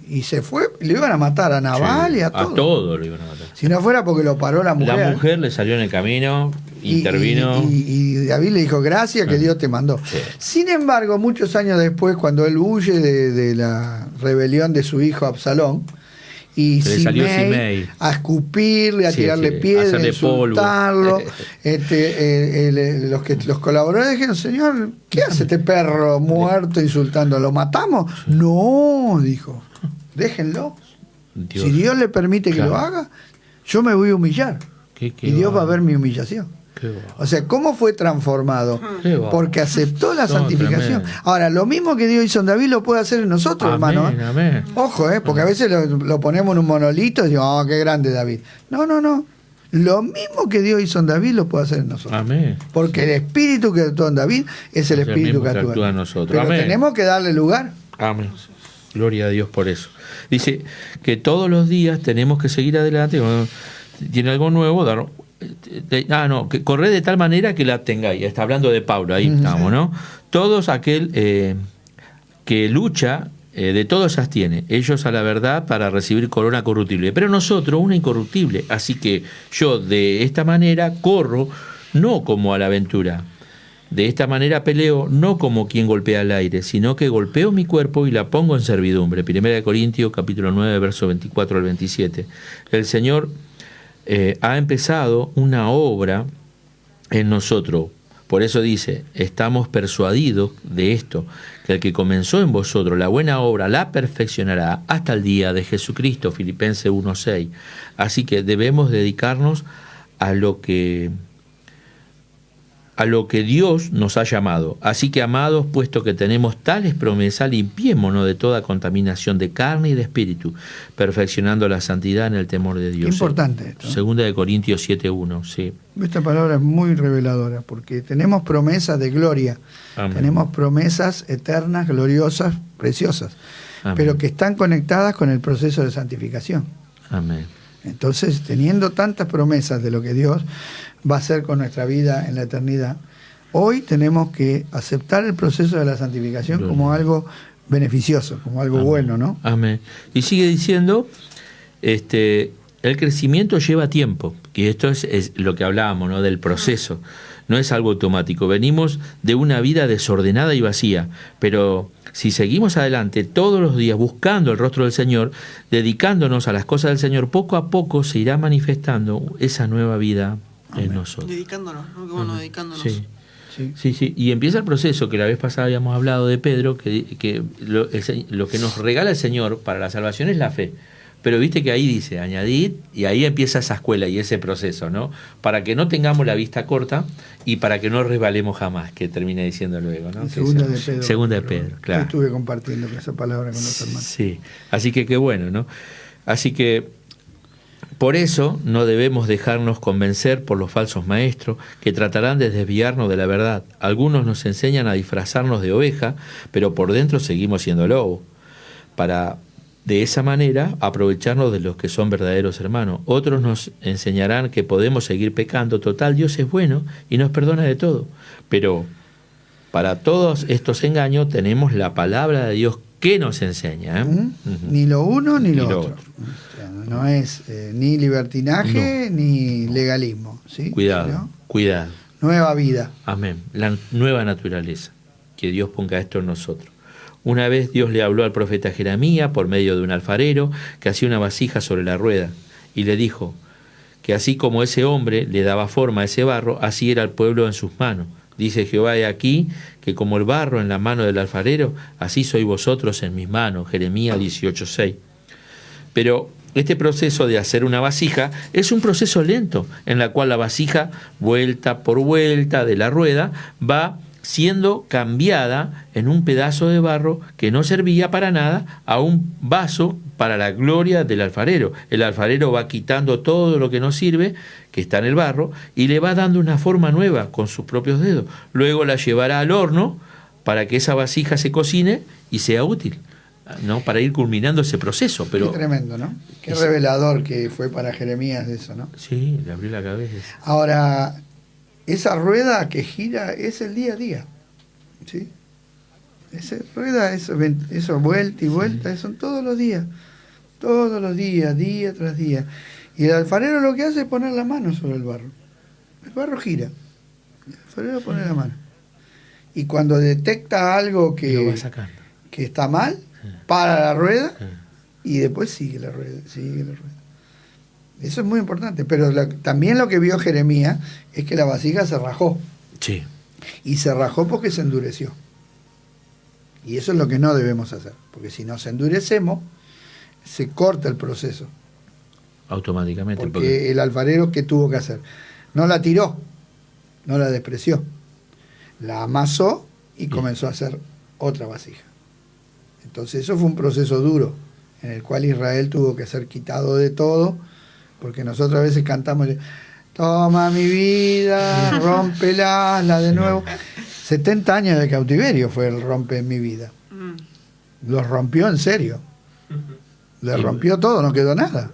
Y se fue, le iban a matar a Nabal y a todo. A todo lo iban a matar. Si no fuera porque lo paró la mujer. La mujer le salió en el camino, intervino. Y David le dijo, gracias que Dios te mandó. Sí. Sin embargo, muchos años después, cuando él huye de la rebelión de su hijo Absalón, y Simei a escupirle, a tirarle piedras, a insultarlo, los colaboradores dijeron, señor, ¿qué hace este perro muerto insultando? ¿Lo matamos? No, dijo, déjenlo. Si Dios le permite que lo haga, yo me voy a humillar. Y Dios va a ver mi humillación. O sea, ¿cómo fue transformado? Porque aceptó la santificación. Tremendo. Ahora, lo mismo que Dios hizo en David lo puede hacer en nosotros, hermano. Amén. Ojo, porque a veces lo ponemos en un monolito y decimos, oh, qué grande David. No. Lo mismo que Dios hizo en David lo puede hacer en nosotros. Amén. Porque el espíritu que actúa en David es el espíritu que actúa en nosotros. Pero tenemos que darle lugar. Amén. Gloria a Dios por eso. Dice que todos los días tenemos que seguir adelante. Cuando tiene algo nuevo, que corred de tal manera que la tengáis. Está hablando de Pablo, ahí estamos, ¿no? Todos aquel que lucha, de todos se abstiene, ellos a la verdad para recibir corona corruptible, pero nosotros una incorruptible. Así que yo de esta manera corro, no como a la aventura. De esta manera peleo, no como quien golpea al aire, sino que golpeo mi cuerpo y la pongo en servidumbre. 1 Corintios capítulo 9, verso 24 al 27. El Señor ha empezado una obra en nosotros. Por eso dice, estamos persuadidos de esto, que el que comenzó en vosotros la buena obra la perfeccionará hasta el día de Jesucristo. Filipenses 1:6. Así que debemos dedicarnos a lo que Dios nos ha llamado. Así que, amados, puesto que tenemos tales promesas, limpiémonos de toda contaminación de carne y de espíritu, perfeccionando la santidad en el temor de Dios. Qué importante esto. 2 Corintios 7:1, sí. Esta palabra es muy reveladora, porque tenemos promesas de gloria. Amén. Tenemos promesas eternas, gloriosas, preciosas, amén, pero que están conectadas con el proceso de santificación. Amén. Entonces, teniendo tantas promesas de lo que Dios va a hacer con nuestra vida en la eternidad, hoy tenemos que aceptar el proceso de la santificación como algo beneficioso, como algo bueno, ¿no? Amén. Y sigue diciendo, el crecimiento lleva tiempo, que esto es lo que hablábamos, ¿no? Del proceso. No es algo automático. Venimos de una vida desordenada y vacía, pero si seguimos adelante todos los días buscando el rostro del Señor, dedicándonos a las cosas del Señor, poco a poco se irá manifestando esa nueva vida en nosotros. Dedicándonos, ¿no? Qué bueno, dedicándonos. Sí. Y empieza el proceso que la vez pasada habíamos hablado de Pedro, que lo que nos regala el Señor para la salvación es la fe. Pero viste que ahí dice añadid, y ahí empieza esa escuela y ese proceso, ¿no? Para que no tengamos la vista corta y para que no resbalemos jamás, que termina diciendo luego, ¿no? Segunda de Pedro. Segunda de Pedro, claro. Yo estuve compartiendo esa palabra con los hermanos. Sí, así que qué bueno, ¿no? Así que por eso no debemos dejarnos convencer por los falsos maestros que tratarán de desviarnos de la verdad. Algunos nos enseñan a disfrazarnos de oveja, pero por dentro seguimos siendo lobo, para de esa manera aprovecharnos de los que son verdaderos hermanos. Otros nos enseñarán que podemos seguir pecando. Total, Dios es bueno y nos perdona de todo. Pero para todos estos engaños tenemos la palabra de Dios que nos enseña. Ni lo uno ni lo otro. No es ni libertinaje ni legalismo. ¿sí? Cuidado, ¿no? cuidado. Nueva vida. Amén. La nueva naturaleza. Que Dios ponga esto en nosotros. Una vez Dios le habló al profeta Jeremías por medio de un alfarero que hacía una vasija sobre la rueda y le dijo que así como ese hombre le daba forma a ese barro, así era el pueblo en sus manos. Dice Jehová, he aquí que como el barro en la mano del alfarero, así sois vosotros en mis manos. Jeremías 18:6. Pero este proceso de hacer una vasija es un proceso lento, en la cual la vasija, vuelta por vuelta de la rueda, va siendo cambiada en un pedazo de barro que no servía para nada a un vaso para la gloria del alfarero. El alfarero va quitando todo lo que no sirve, que está en el barro, y le va dando una forma nueva con sus propios dedos. Luego la llevará al horno para que esa vasija se cocine y sea útil, ¿no? Para ir culminando ese proceso. Pero qué tremendo, ¿no? Qué revelador que fue para Jeremías eso, ¿no? Sí, le abrió la cabeza. Ahora, esa rueda que gira es el día a día, ¿sí? Esa rueda, eso vuelta y vuelta, sí. Son todos los días, día tras día. Y el alfarero lo que hace es poner la mano sobre el barro. El barro gira, el alfarero pone la mano. Y cuando detecta algo que está mal, para la rueda y después sigue la rueda. Eso es muy importante, pero también lo que vio Jeremías es que la vasija se rajó. Sí. Y se rajó porque se endureció. Y eso es lo que no debemos hacer, porque si nos endurecemos, se corta el proceso. Automáticamente. Porque el alfarero, ¿qué tuvo que hacer? No la tiró, no la despreció. La amasó y comenzó a hacer otra vasija. Entonces eso fue un proceso duro, en el cual Israel tuvo que ser quitado de todo, porque nosotros a veces cantamos, toma mi vida, rómpela, la de nuevo. 70 años de cautiverio fue el rompe en mi vida. Los rompió en serio. Le rompió todo, no quedó nada.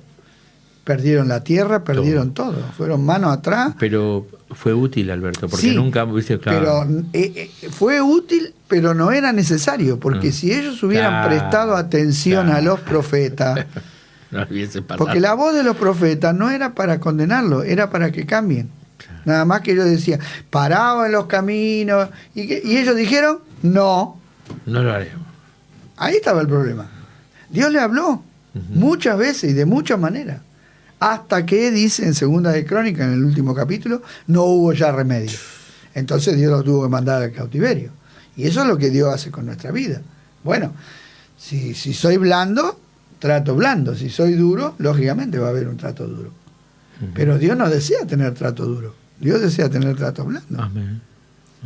Perdieron la tierra, perdieron todo. Fueron manos atrás. Pero fue útil, Alberto, porque sí, nunca, viste, claro. Pero fue útil, pero no era necesario, porque si ellos hubieran prestado atención a los profetas, no hubiese pasado. Porque la voz de los profetas no era para condenarlos, era para que cambien. Claro. Nada más que ellos decían, parados en los caminos, y ellos dijeron, no lo haremos. Ahí estaba el problema. Dios le habló muchas veces y de muchas maneras, hasta que dice en Segunda de Crónicas, en el último capítulo, no hubo ya remedio. Entonces Dios los tuvo que mandar al cautiverio. Y eso es lo que Dios hace con nuestra vida. Bueno, si soy blando, trato blando. Si soy duro, lógicamente va a haber un trato duro. Pero Dios no desea tener trato duro. Dios desea tener trato blando. Amén.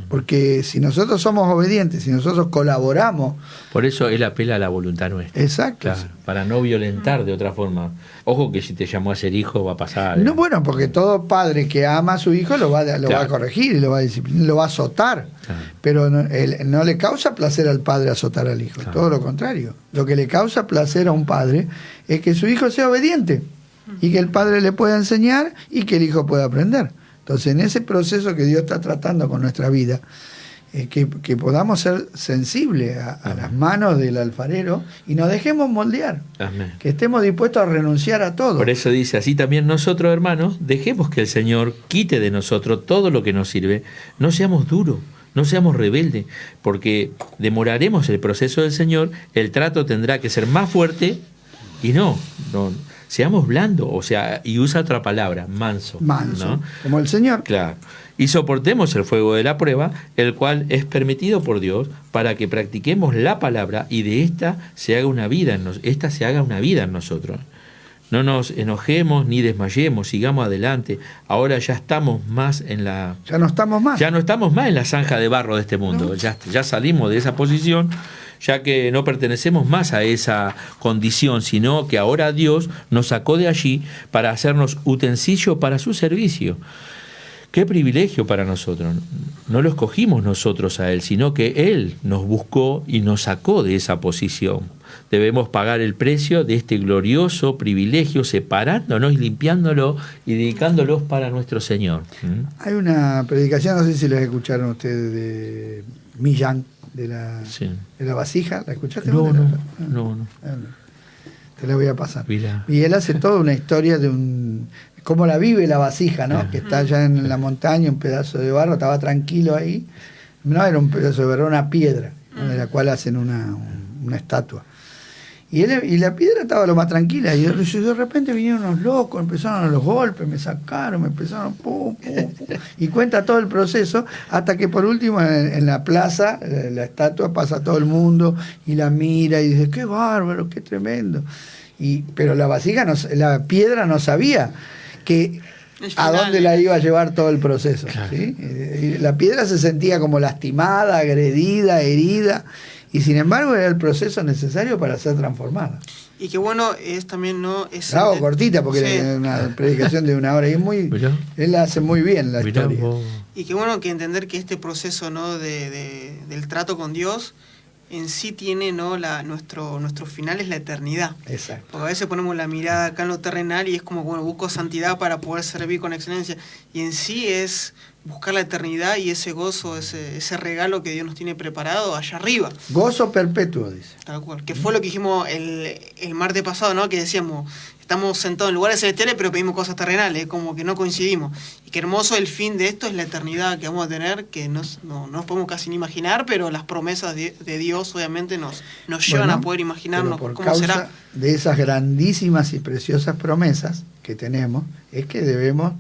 Porque si nosotros somos obedientes, si nosotros colaboramos... Por eso Él apela a la voluntad nuestra. Exacto. Claro, para no violentar de otra forma. Ojo que si te llamó a ser hijo va a pasar. No, bueno, porque todo padre que ama a su hijo lo va a corregir y lo va a disciplinar, lo va a azotar. Claro. Pero no le causa placer al padre azotar al hijo. Claro. Todo lo contrario. Lo que le causa placer a un padre es que su hijo sea obediente y que el padre le pueda enseñar y que el hijo pueda aprender. Entonces, en ese proceso que Dios está tratando con nuestra vida, que podamos ser sensibles a las manos del alfarero y nos dejemos moldear. Amén. Que estemos dispuestos a renunciar a todo. Por eso dice, así también nosotros, hermanos, dejemos que el Señor quite de nosotros todo lo que nos sirve. No seamos duros, no seamos rebeldes, porque demoraremos el proceso del Señor, el trato tendrá que ser más fuerte y no seamos blandos, o sea, y usa otra palabra, manso, ¿no? Como el Señor. Claro. Y soportemos el fuego de la prueba, el cual es permitido por Dios para que practiquemos la palabra y de esta se haga una vida en nosotros. No nos enojemos ni desmayemos, sigamos adelante. Ahora ya estamos más en la... Ya no estamos más. Ya no estamos más en la zanja de barro de este mundo. No. Ya salimos de esa posición, ya que no pertenecemos más a esa condición, sino que ahora Dios nos sacó de allí para hacernos utensilio para su servicio. Qué privilegio para nosotros. No lo escogimos nosotros a Él, sino que Él nos buscó y nos sacó de esa posición. Debemos pagar el precio de este glorioso privilegio, separándonos y limpiándolo y dedicándolos para nuestro Señor. Hay una predicación, no sé si la escucharon ustedes, de Millán, de la vasija. ¿La escuchaste? No. Te la voy a pasar. Mira. Y él hace toda una historia de cómo la vive la vasija, ¿no? Que está allá en la montaña, un pedazo de barro, estaba tranquilo ahí. No era un pedazo de barro, era una piedra, ¿no? De la cual hacen una estatua. Y la piedra estaba lo más tranquila. Y de repente vinieron unos locos, empezaron los golpes, me sacaron, me empezaron pum. Y cuenta todo el proceso, hasta que por último en la plaza, la estatua pasa todo el mundo y la mira y dice, qué bárbaro, qué tremendo. Pero la piedra no sabía a dónde la iba a llevar todo el proceso. Claro. ¿Sí? Y la piedra se sentía como lastimada, agredida, herida. Y sin embargo era el proceso necesario para ser transformada. Y qué bueno es también, ¿no? Hago cortita porque es una predicación de 1 hora y es muy... Él la hace muy bien la historia. Y qué bueno que entender que este proceso, ¿no? del trato con Dios en sí tiene, ¿no? nuestro final es la eternidad. Exacto. Porque a veces ponemos la mirada acá en lo terrenal y es como, bueno, busco santidad para poder servir con excelencia. Y en sí es buscar la eternidad y ese gozo, ese regalo que Dios nos tiene preparado allá arriba. Gozo perpetuo, dice. Tal cual. Que fue lo que dijimos el martes pasado, ¿no? Que decíamos, estamos sentados en lugares celestiales pero pedimos cosas terrenales, como que no coincidimos. Y qué hermoso el fin de esto es la eternidad que vamos a tener, que no nos podemos casi ni imaginar, pero las promesas de Dios obviamente nos llevan a poder imaginarnos cómo será. De esas grandísimas y preciosas promesas que tenemos, es que debemos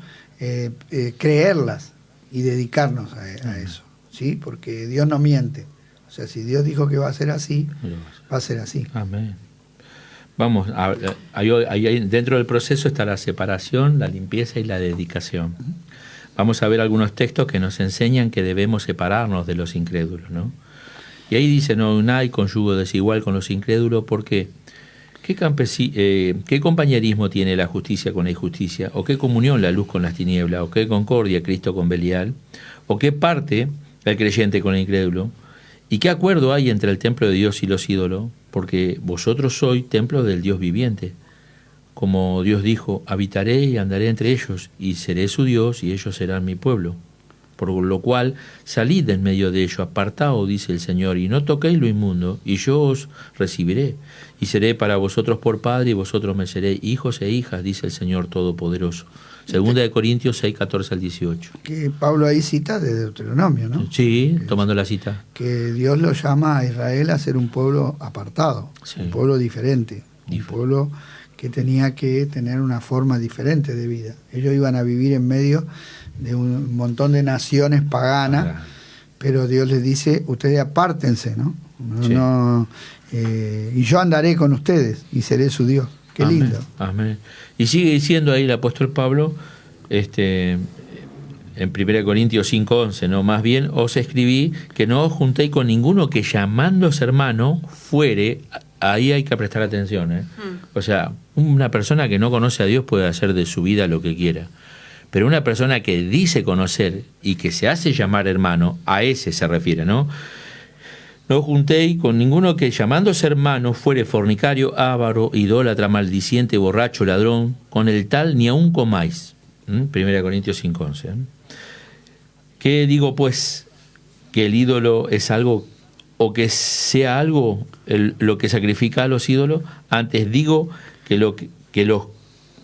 creerlas y dedicarnos a eso, ¿sí? Porque Dios no miente. O sea, si Dios dijo que va a ser así, va a ser así. Amén. Vamos, ahí dentro del proceso está la separación, la limpieza y la dedicación. Vamos a ver algunos textos que nos enseñan que debemos separarnos de los incrédulos, ¿no? Y ahí dice, no hay con yugo desigual con los incrédulos, porque ¿qué compañerismo tiene la justicia con la injusticia? ¿O qué comunión la luz con las tinieblas? ¿O qué concordia Cristo con Belial? ¿O qué parte el creyente con el incrédulo? ¿Y qué acuerdo hay entre el templo de Dios y los ídolos? Porque vosotros sois templo del Dios viviente. Como Dios dijo, habitaré y andaré entre ellos, y seré su Dios, y ellos serán mi pueblo. Por lo cual, salid en medio de ellos, apartaos, dice el Señor, y no toquéis lo inmundo, y yo os recibiré, y seré para vosotros por padre, y vosotros me seréis hijos e hijas, dice el Señor Todopoderoso. Segunda de Corintios 6, 14 al 18. Que Pablo ahí cita de Deuteronomio, ¿no? Sí, tomando la cita. Que Dios lo llama a Israel a ser un pueblo apartado, sí. Un pueblo diferente, un pueblo que tenía que tener una forma diferente de vida. Ellos iban a vivir en medio de un montón de naciones paganas, pero Dios les dice, ustedes apártense, ¿no? Y yo andaré con ustedes y seré su Dios. Qué amén, lindo. Amén. Y sigue diciendo ahí el apóstol Pablo, en 1 Corintios 5:11, ¿no? Más bien os escribí que no os juntéis con ninguno que llamándose hermano fuere, ahí hay que prestar atención, ¿eh? O sea, una persona que no conoce a Dios puede hacer de su vida lo que quiera. Pero una persona que dice conocer y que se hace llamar hermano, a ese se refiere, ¿no? No juntéis con ninguno que llamándose hermano fuere fornicario, avaro, idólatra, maldiciente, borracho, ladrón, con el tal ni aun comáis. 1 Corintios 5:11. ¿Qué digo pues? ¿Que el ídolo es algo o que sea algo lo que sacrifica a los ídolos? Antes digo que los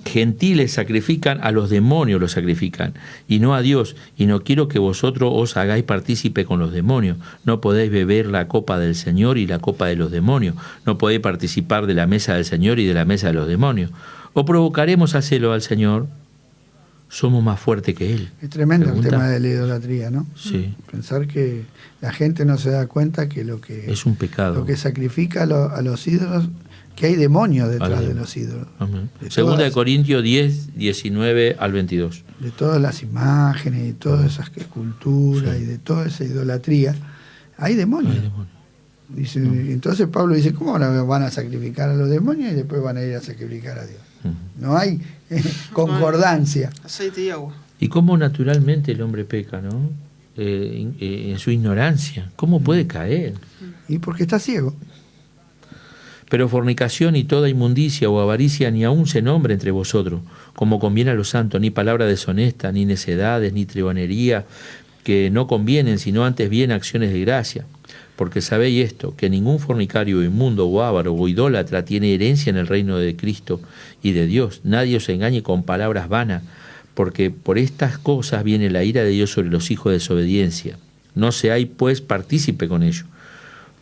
gentiles sacrifican, a los demonios los sacrifican, y no a Dios, y no quiero que vosotros os hagáis partícipe con los demonios. No podéis beber la copa del Señor y la copa de los demonios, no podéis participar de la mesa del Señor y de la mesa de los demonios. ¿O provocaremos a celo al Señor? Somos más fuertes que Él. Es tremendo el tema de la idolatría, ¿no? Sí. Pensar que la gente no se da cuenta que lo que es un pecado. Lo que sacrifica a los ídolos que hay demonios detrás Vale. de los ídolos. Amén. De Segunda de todas- Corintios 10, 19 al 22. de todas las imágenes y todas esas esculturas Sí. y de toda esa idolatría, hay demonios. Ay, demonio. Dice, entonces Pablo dice, ¿cómo ahora van a sacrificar a los demonios y después van a ir a sacrificar a Dios? Ujú. No hay concordancia. Aceite y agua. Y cómo naturalmente el hombre peca, ¿no? En su ignorancia. ¿Cómo puede caer? Y porque está ciego. Pero fornicación y toda inmundicia o avaricia ni aun se nombre entre vosotros, como conviene a los santos, ni palabra deshonesta, ni necedades, ni trigonería, que no convienen, sino antes bien acciones de gracia. Porque sabéis esto, que ningún fornicario, inmundo o avaro o idólatra tiene herencia en el reino de Cristo y de Dios. Nadie os engañe con palabras vanas, porque por estas cosas viene la ira de Dios sobre los hijos de desobediencia. No seáis pues partícipe con ellos.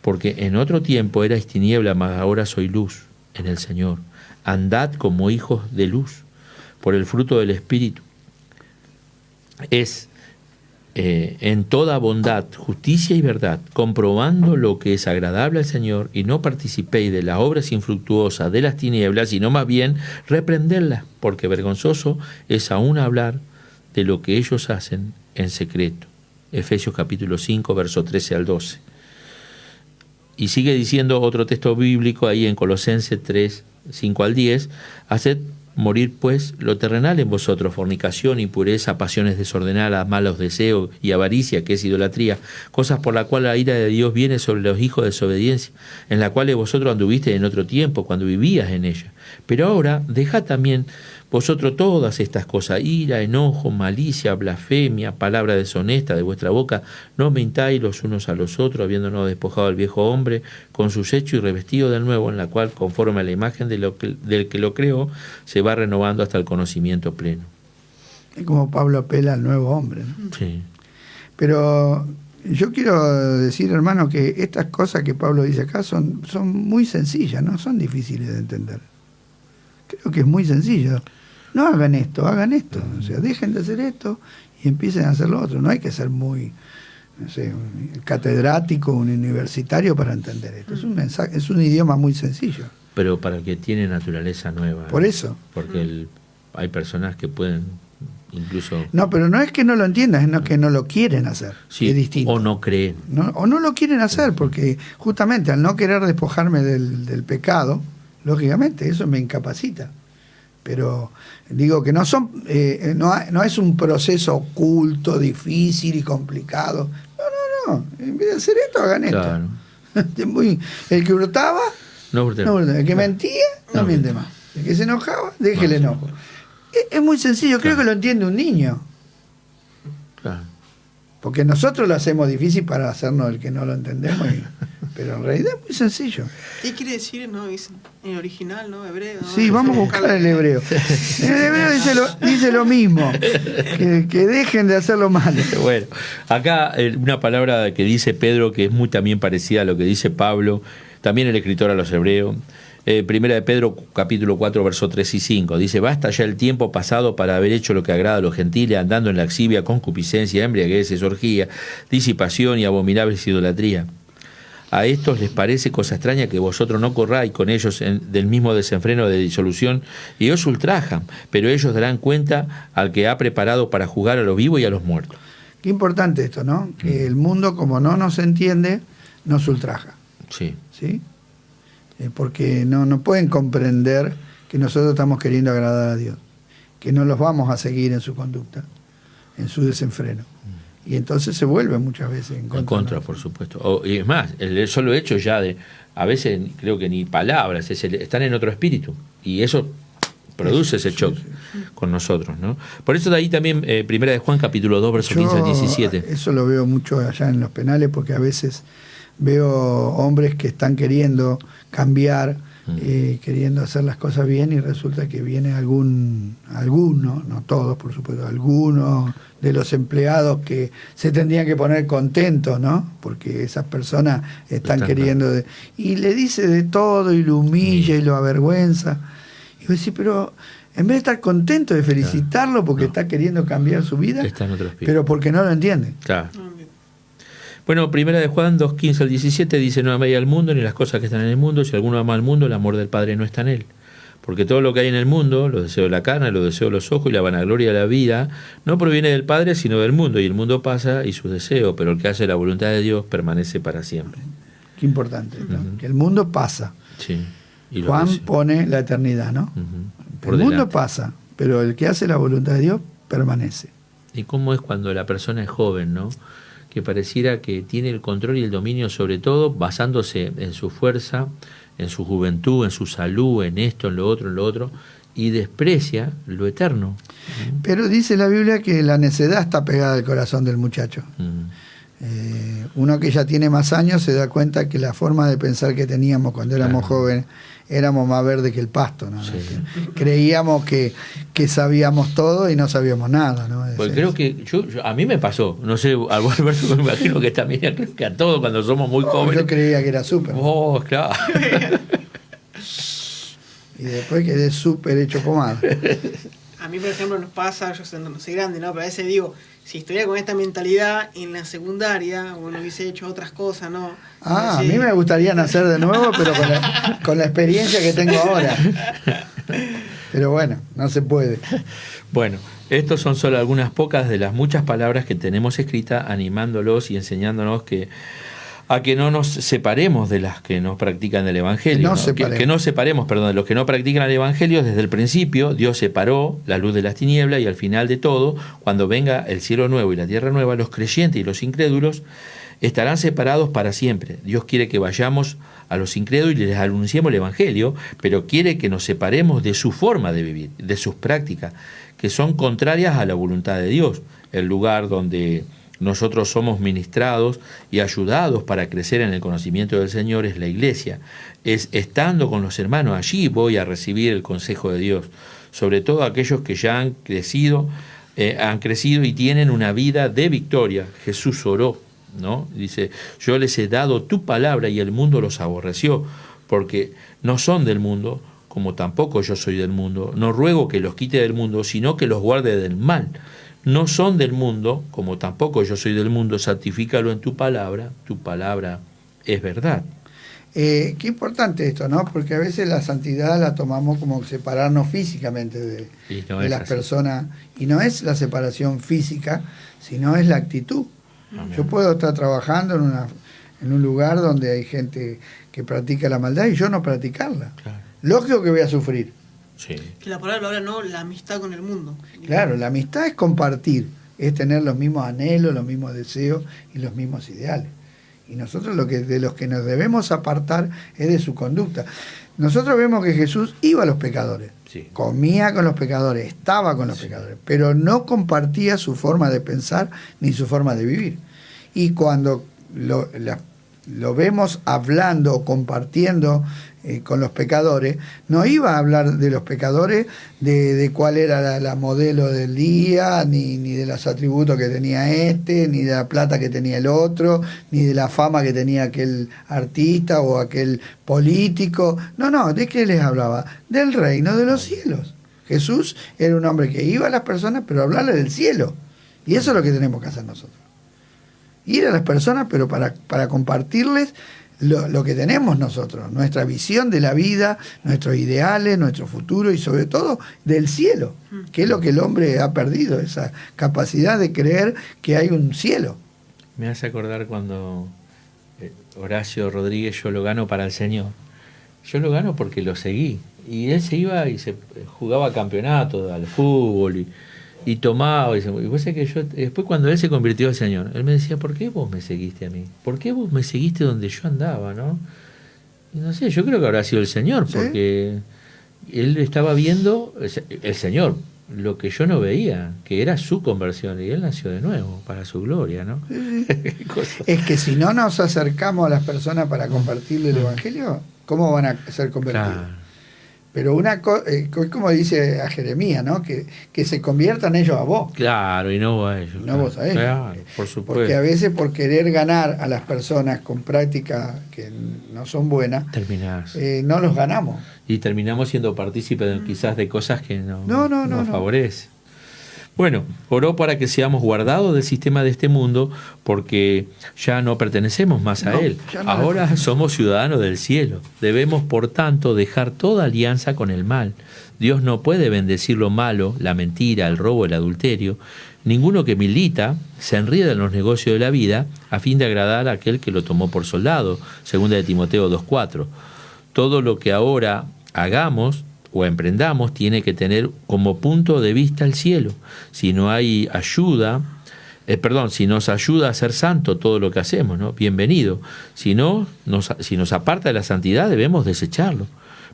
Porque en otro tiempo erais tiniebla, mas ahora soy luz en el Señor. Andad como hijos de luz, por el fruto del Espíritu. Es en toda bondad, justicia y verdad, comprobando lo que es agradable al Señor, y no participéis de las obras infructuosas de las tinieblas, sino más bien reprenderlas, porque vergonzoso es aún hablar de lo que ellos hacen en secreto. Efesios capítulo 5, verso 13 al 12. Y sigue diciendo otro texto bíblico ahí en Colosenses 3, 5 al 10, haced morir pues lo terrenal en vosotros, fornicación, impureza, pasiones desordenadas, malos deseos y avaricia, que es idolatría, cosas por la cual la ira de Dios viene sobre los hijos de desobediencia, en la cual vosotros anduviste en otro tiempo, cuando vivías en ella. Pero ahora dejad también vosotros todas estas cosas, ira, enojo, malicia, blasfemia, palabra deshonesta de vuestra boca, no mintáis los unos a los otros, habiéndonos despojado al viejo hombre con sus hechos y revestido del nuevo, en la cual, conforme a la imagen del que lo creó, se va renovando hasta el conocimiento pleno. Es como Pablo apela al nuevo hombre, ¿no? Sí. Pero yo quiero decir, hermano, que estas cosas que Pablo dice acá son muy sencillas, no son difíciles de entender. Creo que es muy sencillo. No hagan esto, hagan esto. O sea, dejen de hacer esto y empiecen a hacer lo otro. No hay que ser muy, no sé, un catedrático, un universitario para entender esto. Es un mensaje, es un idioma muy sencillo. Pero para el que tiene naturaleza nueva. Por eso. Porque hay personas que pueden incluso... No, pero no es que no lo entiendan, es que no lo quieren hacer. Sí, es distinto. o no creen. O no lo quieren hacer, porque justamente al no querer despojarme del pecado, lógicamente eso me incapacita. Pero digo que no son no es un proceso oculto, difícil y complicado. No. En vez de hacer esto, hagan esto. Claro. El que hurtaba, No, no hurtaba. El que mentía, no miente más. El que se enojaba, deje el enojo. Es muy sencillo, creo que lo entiende un niño. Claro. Porque nosotros lo hacemos difícil para hacernos el que no lo entendemos, pero en realidad es muy sencillo. ¿Qué quiere decir, no? En original, ¿no? Hebreo. ¿no? Sí, vamos a buscar el hebreo. En el hebreo dice lo mismo, que dejen de hacerlo mal. Bueno, acá una palabra que dice Pedro que es muy también parecida a lo que dice Pablo, también el escritor a los hebreos. Primera de Pedro, capítulo 4, verso 3 y 5. Dice, basta ya el tiempo pasado para haber hecho lo que agrada a los gentiles, andando en laxivia, concupiscencia, embriagueces, orgía, disipación y abominables idolatría. A estos les parece cosa extraña que vosotros no corráis con ellos del mismo desenfreno de disolución, y os ultrajan, pero ellos darán cuenta al que ha preparado para juzgar a los vivos y a los muertos. Qué importante esto, ¿no? Que el mundo, como no nos entiende, nos ultraja. Sí. ¿Sí? Porque no pueden comprender que nosotros estamos queriendo agradar a Dios, que no los vamos a seguir en su conducta, en su desenfreno. Y entonces se vuelve muchas veces en contra. Por supuesto. Y es más, el solo hecho ya de, a veces creo que ni palabras, están en otro espíritu. Y eso produce ese choque con nosotros, ¿no? Por eso de ahí también, primera de Juan, capítulo 2, verso 15 al 17. Eso lo veo mucho allá en los penales, porque a veces veo hombres que están queriendo cambiar, queriendo hacer las cosas bien, y resulta que viene alguno, no todos por supuesto, algunos de los empleados que se tendrían que poner contentos, ¿no? Porque esas personas están queriendo... y le dice de todo, y lo humilla y lo avergüenza. Y vos decís, pero en vez de estar contento, de felicitarlo porque está queriendo cambiar su vida, Está en otro espíritu. pero porque no lo entiende. Claro. Bueno, primera de Juan 2:15 al 17 dice: no améis al mundo ni las cosas que están en el mundo. Si alguno ama al mundo, el amor del Padre no está en él. Porque todo lo que hay en el mundo, los deseos de la carne, los deseos de los ojos y la vanagloria de la vida, no proviene del Padre, sino del mundo. Y el mundo pasa y sus deseos, pero el que hace la voluntad de Dios permanece para siempre. Qué importante, ¿no? Que el mundo pasa. Sí. Y Juan pone la eternidad, ¿no? Por el delante. mundo pasa, pero el que hace la voluntad de Dios permanece. ¿Y cómo es cuando la persona es joven, no? Que pareciera que tiene el control y el dominio sobre todo, basándose en su fuerza, en su juventud, en su salud, en esto, en lo otro, y desprecia lo eterno. Pero dice la Biblia que la necedad está pegada al corazón del muchacho. Uno que ya tiene más años se da cuenta que la forma de pensar que teníamos cuando éramos jóvenes éramos más verdes que el pasto, ¿no? Sí. Creíamos que sabíamos todo y no sabíamos nada, ¿no? Pues creo que a mí me pasó, no sé, a vos, Alberto, me imagino que también, creo que a todos cuando somos muy jóvenes. Yo creía que era súper. Oh, claro. Y después quedé súper hecho pomada. A mí, por ejemplo, nos pasa, yo no soy grande, ¿no? Pero a veces digo, si estuviera con esta mentalidad en la secundaria, bueno, hubiese hecho otras cosas, ¿no? A mí me gustaría nacer de nuevo, pero con la experiencia que tengo ahora. Pero bueno, no se puede. Bueno, estos son solo algunas pocas de las muchas palabras que tenemos escritas animándolos y enseñándonos a que no nos separemos de las que no practican el Evangelio. Que no separemos, de los que no practican el Evangelio. Desde el principio Dios separó la luz de las tinieblas, y al final de todo, cuando venga el cielo nuevo y la tierra nueva, los creyentes y los incrédulos estarán separados para siempre. Dios quiere que vayamos a los incrédulos y les anunciemos el Evangelio, pero quiere que nos separemos de su forma de vivir, de sus prácticas, que son contrarias a la voluntad de Dios. El lugar donde nosotros somos ministrados y ayudados para crecer en el conocimiento del Señor es la iglesia. Es estando con los hermanos allí voy a recibir el consejo de Dios, sobre todo aquellos que ya han crecido y tienen una vida de victoria. Jesús oró, ¿no? Dice: yo les he dado tu palabra y el mundo los aborreció, porque no son del mundo, como tampoco yo soy del mundo. No ruego que los quite del mundo, sino que los guarde del mal. No son del mundo, como tampoco yo soy del mundo. Santifícalo en tu palabra es verdad. Qué importante esto, ¿no? Porque a veces la santidad la tomamos como separarnos físicamente de las personas, y no es la separación física, sino es la actitud. Amén. Yo puedo estar trabajando en un lugar donde hay gente que practica la maldad y yo no practicarla. Claro. Lógico que voy a sufrir. Sí. Que la palabra habla, no, la amistad con el mundo. Claro, la amistad es compartir, es tener los mismos anhelos, los mismos deseos y los mismos ideales. Y nosotros de los que nos debemos apartar es de su conducta. Nosotros vemos que Jesús iba a los pecadores, comía con los pecadores, estaba con los pecadores, pero no compartía su forma de pensar ni su forma de vivir. Y cuando lo vemos hablando o compartiendo con los pecadores, no iba a hablar de los pecadores, de cuál era la modelo del día, ni de los atributos que tenía ni de la plata que tenía el otro, ni de la fama que tenía aquel artista o aquel político. No, ¿de qué les hablaba? Del reino de los cielos. Jesús era un hombre que iba a las personas, pero hablarle del cielo. Y eso es lo que tenemos que hacer nosotros. Ir a las personas, pero para compartirles lo que tenemos nosotros, nuestra visión de la vida, nuestros ideales, nuestro futuro y sobre todo del cielo, que es lo que el hombre ha perdido, esa capacidad de creer que hay un cielo. Me hace acordar cuando Horacio Rodríguez: yo lo gano para el Señor. Yo lo gano porque lo seguí. Y él se iba y se jugaba campeonato al fútbol y tomaba. Y vos sabés que yo, después cuando él se convirtió al Señor, él me decía: ¿por qué vos me seguiste a mí? ¿Por qué vos me seguiste donde yo andaba, no? Y no sé, yo creo que habrá sido el Señor, porque él estaba viendo, el Señor, lo que yo no veía, que era su conversión, y él nació de nuevo, para su gloria, ¿no? Es que si no nos acercamos a las personas para compartirle el Evangelio, ¿cómo van a ser convertidos? Claro. Pero como dice a Jeremías, ¿no? Que se conviertan ellos a vos. Claro, y no vos a ellos. No vos a ellos. Claro, por supuesto. Porque a veces por querer ganar a las personas con prácticas que no son buenas, no los ganamos. Y terminamos siendo partícipes quizás de cosas que no favorecen. Bueno, oró para que seamos guardados del sistema de este mundo porque ya no pertenecemos más a él. Ahora somos ciudadanos del cielo. Debemos, por tanto, dejar toda alianza con el mal. Dios no puede bendecir lo malo, la mentira, el robo, el adulterio. Ninguno que milita se enreda en los negocios de la vida a fin de agradar a aquel que lo tomó por soldado. 2 de Timoteo 2:4. Todo lo que ahora hagamos o emprendamos tiene que tener como punto de vista el cielo. Si no hay ayuda, si nos ayuda a ser santo todo lo que hacemos, ¿no? Bienvenido. Si nos aparta de la santidad, debemos desecharlo,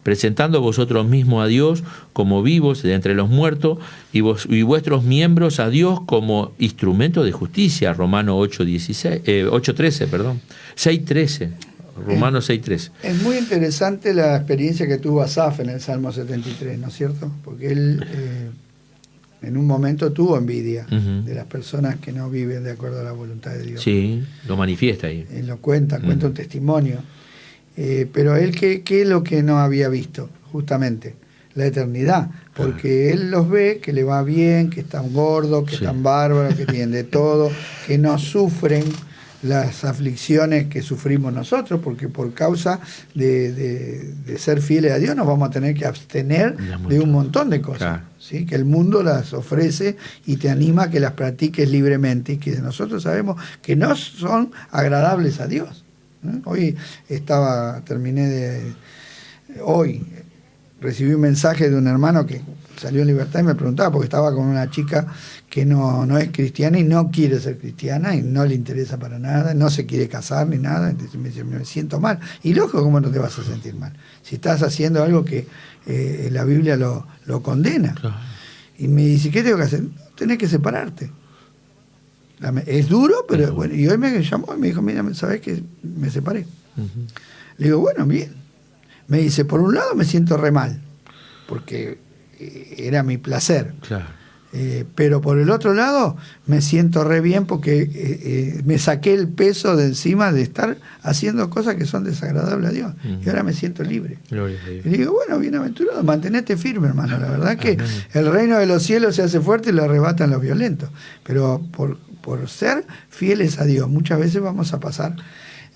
presentando vosotros mismos a Dios como vivos de entre los muertos y vuestros miembros a Dios como instrumento de justicia. Romanos 6:13. Romanos 6:13. Es muy interesante la experiencia que tuvo Asaf en el Salmo 73, ¿no es cierto? Porque él en un momento tuvo envidia de las personas que no viven de acuerdo a la voluntad de Dios. Sí, lo manifiesta ahí. Él lo cuenta un testimonio. Pero él, ¿qué es lo que no había visto? Justamente, la eternidad. Porque él los ve que le va bien, que están gordos, que están bárbaros, que tienen de todo, que no sufren las aflicciones que sufrimos nosotros, porque por causa de ser fieles a Dios nos vamos a tener que abstener de un montón de cosas, ¿sí? Que el mundo las ofrece y te anima a que las practiques libremente y que nosotros sabemos que no son agradables a Dios. Hoy recibí un mensaje de un hermano que salió en libertad y me preguntaba, porque estaba con una chica que no es cristiana y no quiere ser cristiana y no le interesa para nada, no se quiere casar ni nada. Entonces me dice, me siento mal. Y lógico, ¿cómo no te vas a sentir mal? Si estás haciendo algo que la Biblia lo condena. Claro. Y me dice, ¿qué tengo que hacer? Tenés que separarte. Es duro, pero bueno. Y hoy me llamó y me dijo, mira, ¿sabés qué? Me separé. Le digo, bueno, bien. Me dice, por un lado me siento re mal, porque era mi placer. Claro. Pero por el otro lado me siento re bien porque me saqué el peso de encima de estar haciendo cosas que son desagradables a Dios. Y ahora me siento libre. Y digo, bueno, bienaventurado, mantenete firme, hermano. La verdad que el reino de los cielos se hace fuerte y lo arrebatan los violentos. Pero por ser fieles a Dios, muchas veces vamos a pasar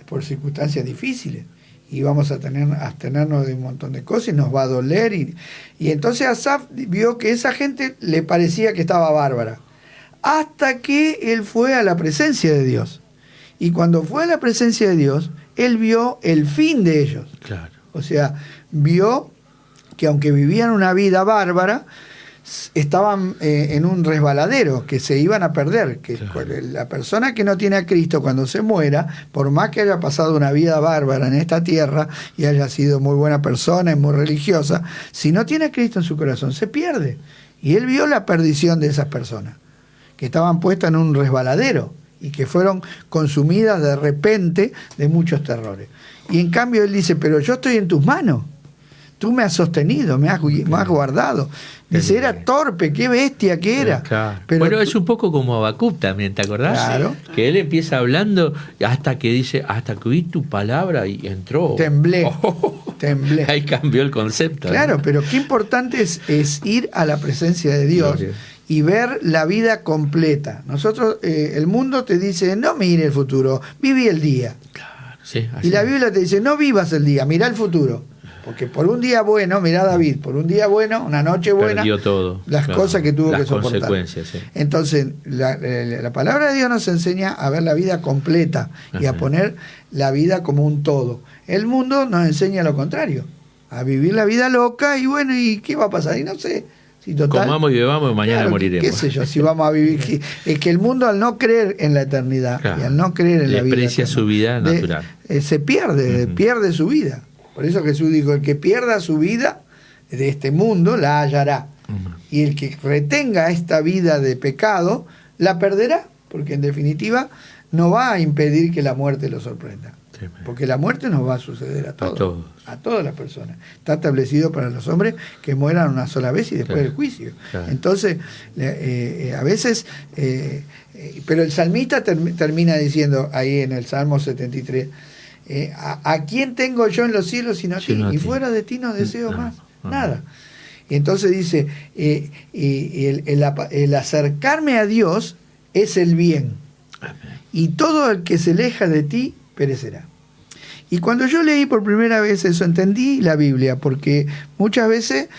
por circunstancias difíciles. Y vamos a abstenernos de un montón de cosas y nos va a doler. Y entonces Asaf vio que esa gente le parecía que estaba bárbara. Hasta que él fue a la presencia de Dios. Y cuando fue a la presencia de Dios, él vio el fin de ellos. Claro. O sea, vio que aunque vivían una vida bárbara, estaban en un resbaladero, que se iban a perder, que la persona que no tiene a Cristo cuando se muera, por más que haya pasado una vida bárbara en esta tierra y haya sido muy buena persona y muy religiosa, si no tiene a Cristo en su corazón, se pierde. Y él vio la perdición de esas personas, que estaban puestas en un resbaladero y que fueron consumidas de repente de muchos terrores. Y en cambio él dice, pero yo estoy en tus manos. Tú me has sostenido, me has guardado. Dice, era torpe, qué bestia que era. Claro. Pero bueno, es un poco como Habacuc también, ¿te acordás? Claro. Que él empieza hablando hasta que dice, hasta que oí tu palabra y entró. Temblé. Ahí cambió el concepto. Claro, ¿no? Pero qué importante es ir a la presencia de Dios. Gloria. Y ver la vida completa. Nosotros, el mundo te dice, no mire el futuro, viví el día. Claro, sí, y la Biblia te dice, no vivas el día, mirá el futuro. Porque por un día bueno, mirá David, por un día bueno, una noche buena, perdió todo, las cosas que tuvo que soportar. Consecuencias, sí. Entonces, la palabra de Dios nos enseña a ver la vida completa y a poner la vida como un todo. El mundo nos enseña lo contrario, a vivir la vida loca y bueno, ¿y qué va a pasar? Y no sé. Si total, comamos y bebamos y mañana moriremos. Qué sé yo, si vamos a vivir. Es que el mundo, al no creer en la eternidad y al no creer en la vida, desprecia su vida natural. Se pierde, pierde su vida. Por eso Jesús dijo, el que pierda su vida de este mundo, la hallará. Y el que retenga esta vida de pecado, la perderá. Porque en definitiva no va a impedir que la muerte lo sorprenda. Porque la muerte nos va a suceder a todos. A todas las personas. Está establecido para los hombres que mueran una sola vez y después del juicio. Entonces, a veces... pero el salmista termina diciendo ahí en el Salmo 73... ¿a quién tengo yo en los cielos sino a ti? Y fuera de ti no deseo más nada. Y entonces dice, el acercarme a Dios es el bien. Amén. Y todo el que se aleja de ti perecerá. Y cuando yo leí por primera vez eso, entendí la Biblia, porque muchas veces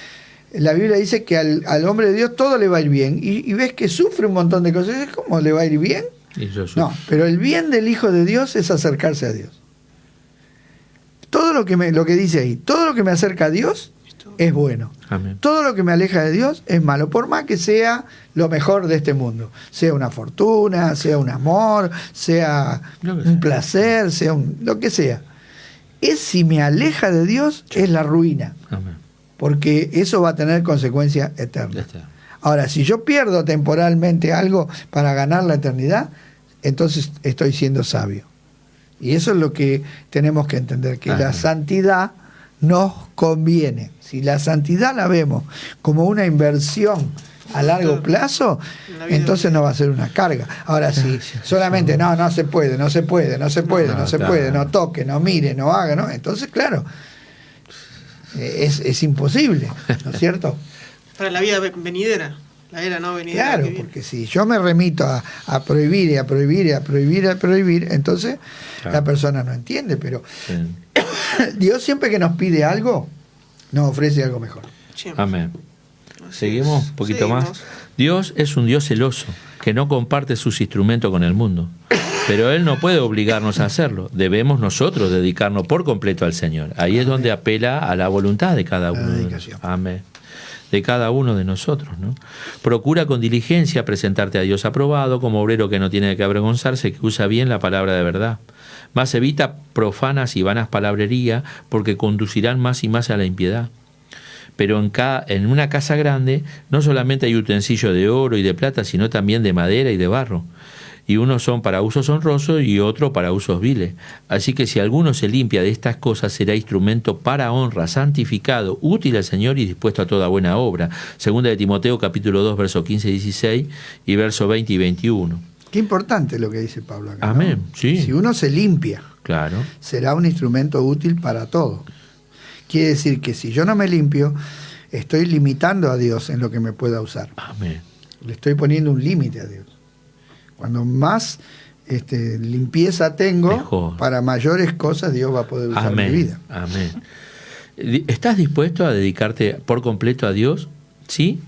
la Biblia dice que al hombre de Dios todo le va a ir bien, y ves que sufre un montón de cosas. ¿Cómo le va a ir bien? No, pero el bien del Hijo de Dios es acercarse a Dios. Todo lo que dice ahí, todo lo que me acerca a Dios es bueno. Amén. Todo lo que me aleja de Dios es malo, por más que sea lo mejor de este mundo. Sea una fortuna, sea un amor, sea un placer, sea lo que sea. Si me aleja de Dios, es la ruina. Amén. Porque eso va a tener consecuencias eternas. Ahora, si yo pierdo temporalmente algo para ganar la eternidad, entonces estoy siendo sabio. Y eso es lo que tenemos que entender, que la santidad nos conviene. Si la santidad la vemos como una inversión a largo plazo, entonces no va a ser una carga. Ahora, si solamente no se puede, no toque, no mire, no haga, ¿no? Entonces, claro, es imposible, ¿no es cierto? Para la vida venidera, la era no venidera. Claro, porque si yo me remito a prohibir, entonces la persona no entiende, pero Dios siempre que nos pide algo, nos ofrece algo mejor. Amén. ¿Seguimos un poquito más? Dios es un Dios celoso, que no comparte sus instrumentos con el mundo. Pero Él no puede obligarnos a hacerlo. Debemos nosotros dedicarnos por completo al Señor. Ahí es donde apela a la voluntad de cada uno. Amén. De cada uno de nosotros, ¿no? Procura con diligencia presentarte a Dios aprobado, como obrero que no tiene que avergonzarse, que usa bien la palabra de verdad. Mas evita profanas y vanas palabrerías, porque conducirán más y más a la impiedad. Pero en una casa grande no solamente hay utensilios de oro y de plata, sino también de madera y de barro. Y unos son para usos honrosos y otros para usos viles. Así que si alguno se limpia de estas cosas, será instrumento para honra, santificado, útil al Señor y dispuesto a toda buena obra. Segunda de Timoteo, capítulo 2, versos 15 y 16, y versos 20 y 21. Qué importante lo que dice Pablo acá. Amén, ¿no? sí. Si uno se limpia, claro, será un instrumento útil para todo. Quiere decir que si yo no me limpio, estoy limitando a Dios en lo que me pueda usar. Amén. Le estoy poniendo un límite a Dios. Cuando más limpieza tengo, mejor. Para mayores cosas Dios va a poder usar mi vida. Amén. ¿Estás dispuesto a dedicarte por completo a Dios? ¿Sí?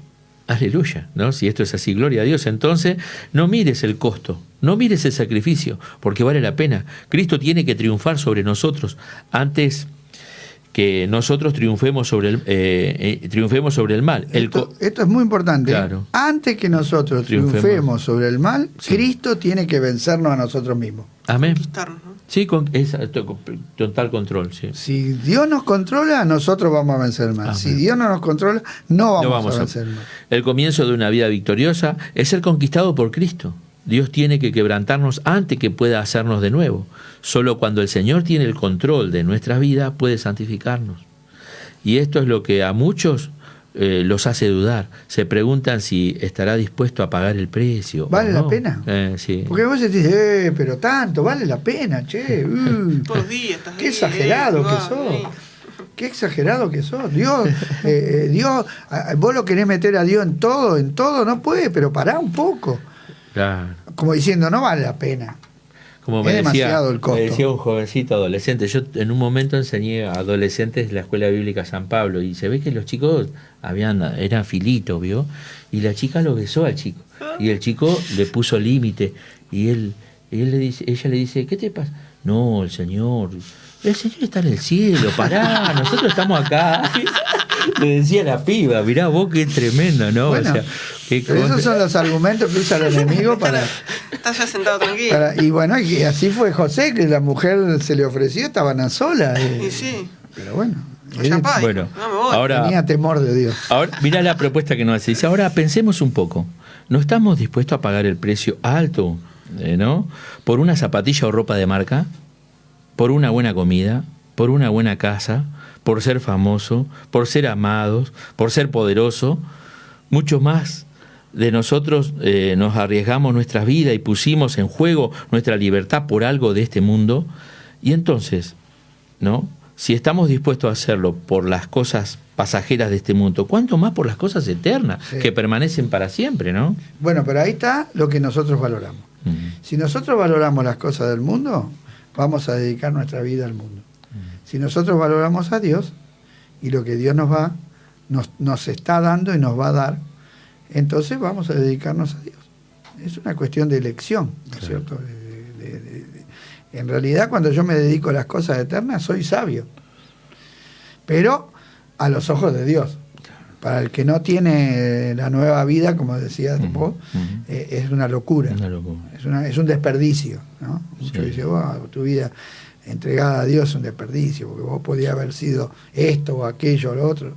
Aleluya, ¿no? Si esto es así, gloria a Dios. Entonces, no mires el costo, no mires el sacrificio, porque vale la pena. Cristo tiene que triunfar sobre nosotros antes que nosotros triunfemos sobre el mal. Esto es muy importante. Claro. Antes que nosotros triunfemos sobre el mal, sí. Cristo tiene que vencernos a nosotros mismos. Amén. Sí, con total control. Sí. Si Dios nos controla, nosotros vamos a vencer el mal. Amén. Si Dios no nos controla, no vamos a vencer el mal. El comienzo de una vida victoriosa es ser conquistado por Cristo. Dios tiene que quebrantarnos antes que pueda hacernos de nuevo. Solo cuando el Señor tiene el control de nuestra vida puede santificarnos. Y esto es lo que a muchos los hace dudar. Se preguntan si estará dispuesto a pagar el precio. ¿Vale la pena? Sí. Porque vos decís, pero tanto, vale la pena, che. Todos los días estás qué exagerado que sos. Qué exagerado que sos. Dios, vos lo querés meter a Dios en todo, no puede, pero pará un poco. Claro. Como diciendo, no vale la pena. Como me decía un jovencito adolescente. Yo en un momento enseñé a adolescentes la Escuela Bíblica San Pablo y se ve que los chicos eran filitos, ¿vio? Y la chica lo besó al chico y el chico le puso límite y ella le dice, ¿qué te pasa? No, el Señor está en el cielo, pará, nosotros estamos acá. Le decía la piba, mirá vos qué tremendo, ¿no? Bueno, o sea, pero esos son los argumentos que usa el enemigo para... Estás ya sentado tranquilo. Y bueno, y así fue José, que la mujer se le ofreció, estaban a solas. Y sí. Pero bueno. Bueno, ahora tenía temor de Dios. Ahora, mirá la propuesta que nos hace. Dice, ahora pensemos un poco. ¿No estamos dispuestos a pagar el precio alto, ¿no? Por una zapatilla o ropa de marca? ¿Por una buena comida? ¿Por una buena casa? ¿Por ser famoso? ¿Por ser amados? ¿Por ser poderoso? Mucho más de nosotros nos arriesgamos nuestras vidas y pusimos en juego nuestra libertad por algo de este mundo. Y entonces, ¿no? si estamos dispuestos a hacerlo por las cosas pasajeras de este mundo, ¿cuánto más por las cosas eternas, sí, que permanecen para siempre, ¿no? Bueno, pero ahí está lo que nosotros valoramos. Si nosotros valoramos las cosas del mundo, vamos a dedicar nuestra vida al mundo. Si nosotros valoramos a Dios y lo que Dios nos está dando y nos va a dar, entonces vamos a dedicarnos a Dios. Es una cuestión de elección, ¿no es cierto? En realidad, cuando yo me dedico a las cosas eternas, soy sabio. Pero a los ojos de Dios. Para el que no tiene la nueva vida, como decías vos, es una locura. Es un desperdicio, ¿no? Muchos dicen, tu vida entregada a Dios es un desperdicio, porque vos podías haber sido esto o aquello o lo otro.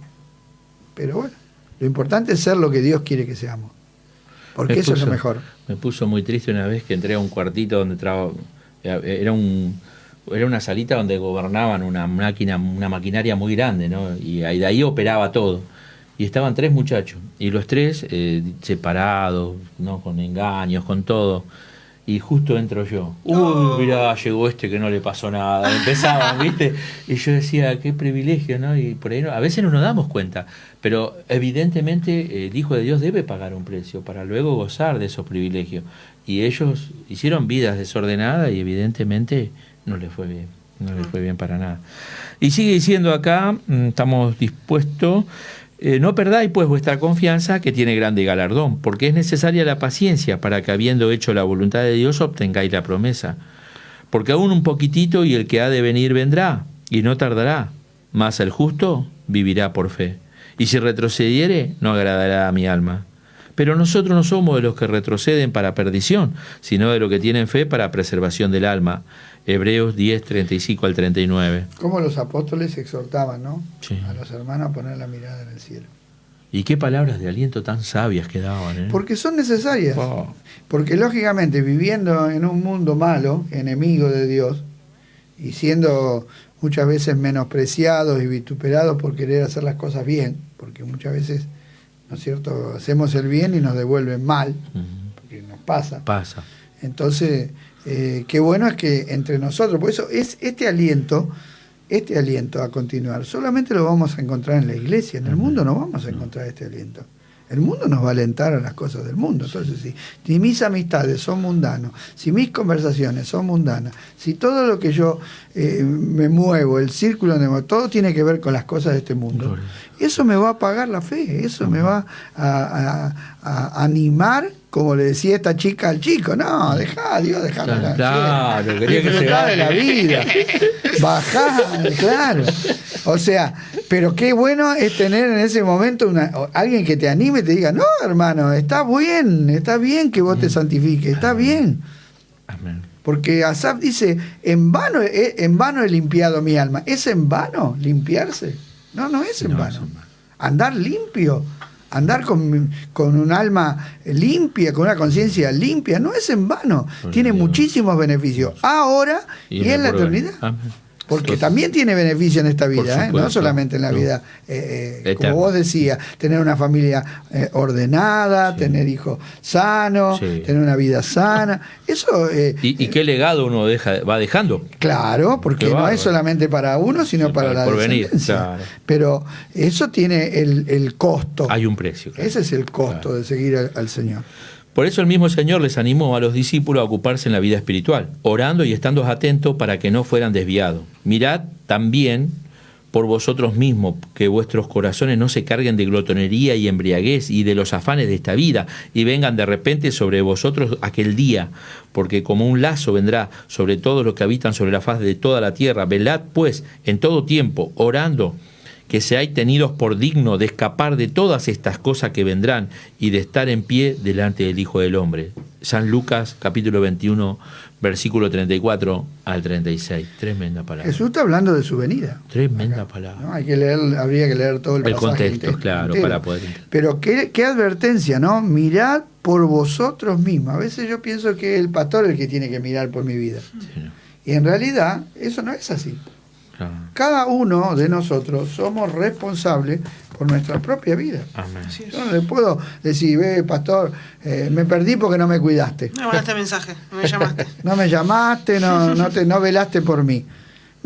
Pero bueno, lo importante es ser lo que Dios quiere que seamos. Porque eso es lo mejor. Me puso muy triste una vez que entré a un cuartito donde era una salita donde gobernaban una maquinaria muy grande, ¿no? Y de ahí operaba todo. Y estaban 3 muchachos, y los 3 separados, ¿no? Con engaños, con todo. Y justo entro yo. Mirá, llegó este que no le pasó nada. Empezaban, ¿viste? Y yo decía, qué privilegio, ¿no? Y por ahí a veces no nos damos cuenta. Pero evidentemente el Hijo de Dios debe pagar un precio para luego gozar de esos privilegios. Y ellos hicieron vidas desordenadas y evidentemente no les fue bien. No les fue bien para nada. Y sigue diciendo acá, estamos dispuestos... no perdáis pues vuestra confianza, que tiene grande galardón, porque es necesaria la paciencia para que, habiendo hecho la voluntad de Dios, obtengáis la promesa. Porque aún un poquitito y el que ha de venir vendrá, y no tardará, mas el justo vivirá por fe. Y si retrocediere, no agradará a mi alma. Pero nosotros no somos de los que retroceden para perdición, sino de los que tienen fe para preservación del alma. Hebreos 10, 35 al 39. Como los apóstoles exhortaban, ¿no? Sí. A los hermanos a poner la mirada en el cielo. Y qué palabras de aliento tan sabias que daban, ¿eh? Porque son necesarias. Porque lógicamente viviendo en un mundo malo, enemigo de Dios, y siendo muchas veces menospreciados y vituperados por querer hacer las cosas bien, porque muchas veces, ¿no es cierto?, hacemos el bien y nos devuelven mal, porque nos pasa. Entonces, qué bueno es que entre nosotros, por eso es este aliento a continuar, solamente lo vamos a encontrar en la iglesia, en el mundo no vamos a encontrar este aliento. El mundo nos va a alentar a las cosas del mundo. Entonces, si mis amistades son mundanos, si mis conversaciones son mundanas, si todo lo que yo me muevo, el círculo donde me muevo, todo tiene que ver con las cosas de este mundo, eso me va a apagar la fe, eso me va a animar, como le decía esta chica al chico, no, dejá a Dios, dejalo. Claro, quería que se de la vida. Bajá, claro. O sea, pero qué bueno es tener en ese momento alguien que te anime y te diga, no, hermano, está bien que vos te santifiques, está bien. Amén. Porque Asaf dice, en vano he limpiado mi alma. ¿Es en vano limpiarse? No es en vano. Andar limpio, andar con un alma limpia, con una conciencia limpia, no es en vano. Tiene muchísimos beneficios, ahora y en la eternidad. Amén. Porque también tiene beneficio en esta vida, no solamente en la vida, como vos decías, tener una familia ordenada, tener hijos sanos, tener una vida sana. Eso ¿Y qué legado uno va dejando? Claro, porque no es solamente para uno, sino para la descendencia. Claro. Pero eso tiene el costo. Hay un precio. Claro. Ese es el costo de seguir al Señor. Por eso el mismo Señor les animó a los discípulos a ocuparse en la vida espiritual, orando y estando atentos para que no fueran desviados. Mirad también por vosotros mismos, que vuestros corazones no se carguen de glotonería y embriaguez y de los afanes de esta vida, y vengan de repente sobre vosotros aquel día, porque como un lazo vendrá sobre todos los que habitan sobre la faz de toda la tierra. Velad pues en todo tiempo, orando, que seáis tenidos por digno de escapar de todas estas cosas que vendrán y de estar en pie delante del Hijo del Hombre. San Lucas, capítulo 21, versículo 34 al 36. Tremenda palabra. Jesús está hablando de su venida. Tremenda palabra. ¿No? Habría que leer todo el pasaje. El contexto, claro, entero. Para poder entender. Pero qué advertencia, ¿no? Mirad por vosotros mismos. A veces yo pienso que el pastor es el que tiene que mirar por mi vida. Sí, ¿no? Y en realidad eso no es así. Cada uno de nosotros somos responsables por nuestra propia vida. Amén. Yo no le puedo decir, pastor, me perdí porque no me cuidaste. No me mandaste mensaje, no me llamaste. No me llamaste, no velaste por mí.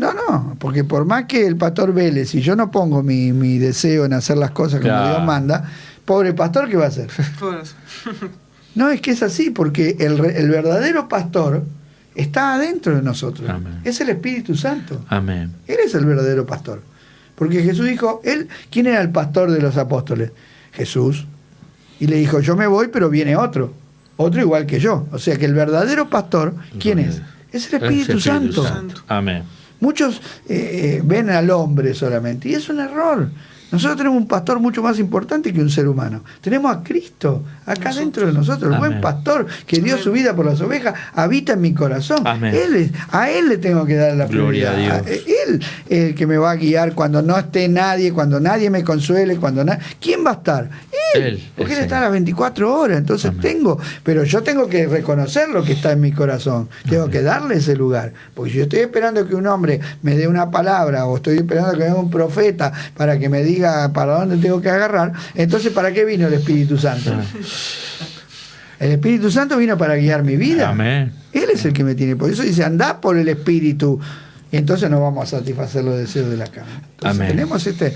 No, porque por más que el pastor vele, si yo no pongo mi deseo en hacer las cosas como Claro. Dios manda, pobre pastor, ¿qué va a hacer? Por eso. No, es que es así, porque el verdadero pastor está adentro de nosotros. Amén. Es el Espíritu Santo. Amén. Él es el verdadero pastor. Porque Jesús dijo, ¿quién era el pastor de los apóstoles? Jesús. Y le dijo, yo me voy, pero viene otro igual que yo. O sea que el verdadero pastor, ¿quién es? Es el Espíritu Santo. Amén. Muchos ven al hombre solamente, y es un error. Nosotros tenemos un pastor mucho más importante que un ser humano. Tenemos a Cristo acá dentro de nosotros, el buen Amén. pastor que dio su vida por las ovejas, habita en mi corazón. Amén. A Él le tengo que dar la Gloria prioridad. a Dios. Él es el que me va a guiar cuando no esté nadie, cuando nadie me consuele, ¿quién va a estar? Él, Porque el Él está a Señor. las 24 horas, entonces Amén. pero yo tengo que reconocer lo que está en mi corazón, tengo que darle ese lugar, porque si yo estoy esperando que un hombre me dé una palabra, o estoy esperando que venga un profeta para que me diga para dónde tengo que agarrar, entonces ¿para qué vino el Espíritu Santo? El Espíritu Santo vino para guiar mi vida. Amén. Él es el que me tiene, por eso dice, andá por el Espíritu. Y entonces no vamos a satisfacer los deseos de la carne. Entonces Amén. tenemos este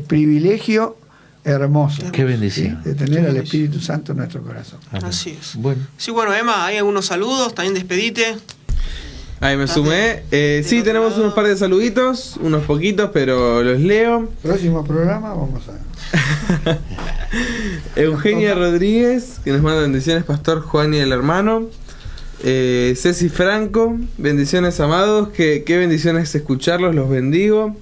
privilegio hermoso. Qué bendición. ¿sí? De tener al Espíritu Santo en nuestro corazón. Amén. Así es. Bueno. Sí, bueno, Emma, hay algunos saludos, también despedite. Ahí me sumé. de Sí, otro tenemos lado. unos par de saluditos, unos poquitos, pero los leo. Próximo programa vamos a... Eugenia Rodríguez, que nos manda bendiciones, Pastor Juan y el hermano. Ceci Franco, bendiciones amados, qué bendiciones escucharlos, los bendigo.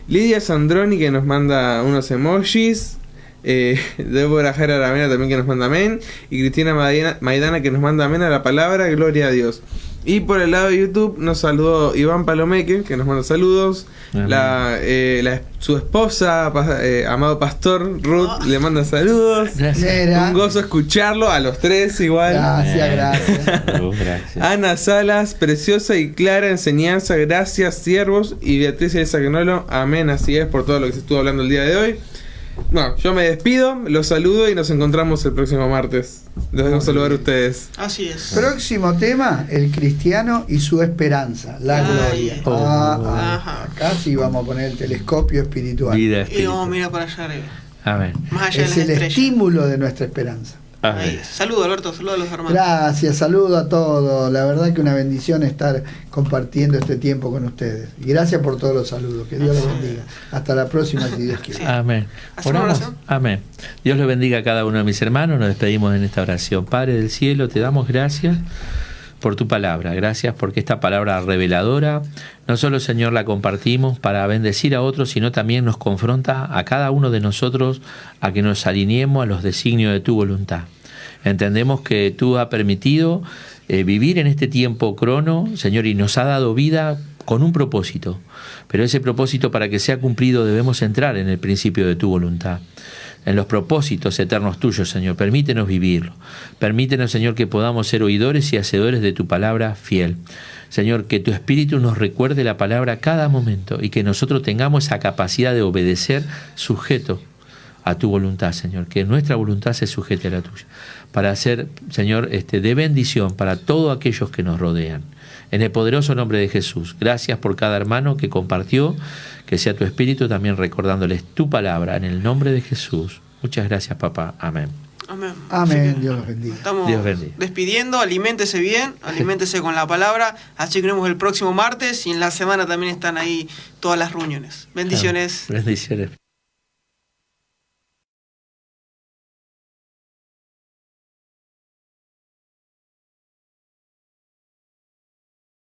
Lidia Sandroni, que nos manda unos emojis. Débora Jara Aravena también, que nos manda amén. Y Cristina Maidana, que nos manda amén a la palabra, gloria a Dios. Y por el lado de YouTube nos saludó Iván Palomeque, que nos manda saludos. Amén. Su esposa, amado pastor Ruth, le manda saludos. Gracias. Mira. Un gozo escucharlo, a los tres igual. Gracias. Gracias. Ana Salas, preciosa y clara enseñanza, gracias siervos. Y Beatriz Elisa Gnolo, amén, así es, por todo lo que se estuvo hablando el día de hoy. No, yo me despido, los saludo y nos encontramos el próximo martes. Los dejo saludar a ustedes. Así es. Próximo tema, el cristiano y su esperanza, la Ay. gloria. Oh. Ajá. Acá sí vamos a poner el telescopio espiritual. Vida Y espiritual. vamos a mirar para allá arriba. Amén. Más allá Es de el las estrellas. estímulo de nuestra esperanza. Ahí. Amén. Saludos, Alberto, saludos a los hermanos. Gracias, saludo a todos. La verdad que una bendición estar compartiendo este tiempo con ustedes. Y gracias por todos los saludos. Que Dios los bendiga. Hasta la próxima, si Dios quiere. Sí. Amén. ¿Hacemos Oramos. oración? Amén. Dios le bendiga a cada uno de mis hermanos. Nos despedimos en esta oración. Padre del cielo, te damos gracias por tu palabra. Gracias porque esta palabra reveladora, no solo, Señor, la compartimos para bendecir a otros, sino también nos confronta a cada uno de nosotros a que nos alineemos a los designios de tu voluntad. Entendemos que tú has permitido vivir en este tiempo crono, Señor, y nos ha dado vida con un propósito. Pero ese propósito, para que sea cumplido, debemos entrar en el principio de tu voluntad, en los propósitos eternos tuyos, Señor. Permítenos vivirlo. Permítenos, Señor, que podamos ser oidores y hacedores de tu palabra fiel. Señor, que tu Espíritu nos recuerde la palabra a cada momento y que nosotros tengamos esa capacidad de obedecer sujeto a tu voluntad, Señor, que nuestra voluntad se sujete a la tuya, para ser, Señor, de bendición para todos aquellos que nos rodean. En el poderoso nombre de Jesús, gracias por cada hermano que compartió, que sea tu Espíritu también recordándoles tu palabra, en el nombre de Jesús. Muchas gracias, papá. Amén. Amén. Amén, Así que Dios los bendiga. Estamos Dios bendiga. despidiendo, aliméntese bien, aliméntese con la palabra. Así que nos vemos el próximo martes y en la semana también están ahí todas las reuniones. Bendiciones. Bendiciones.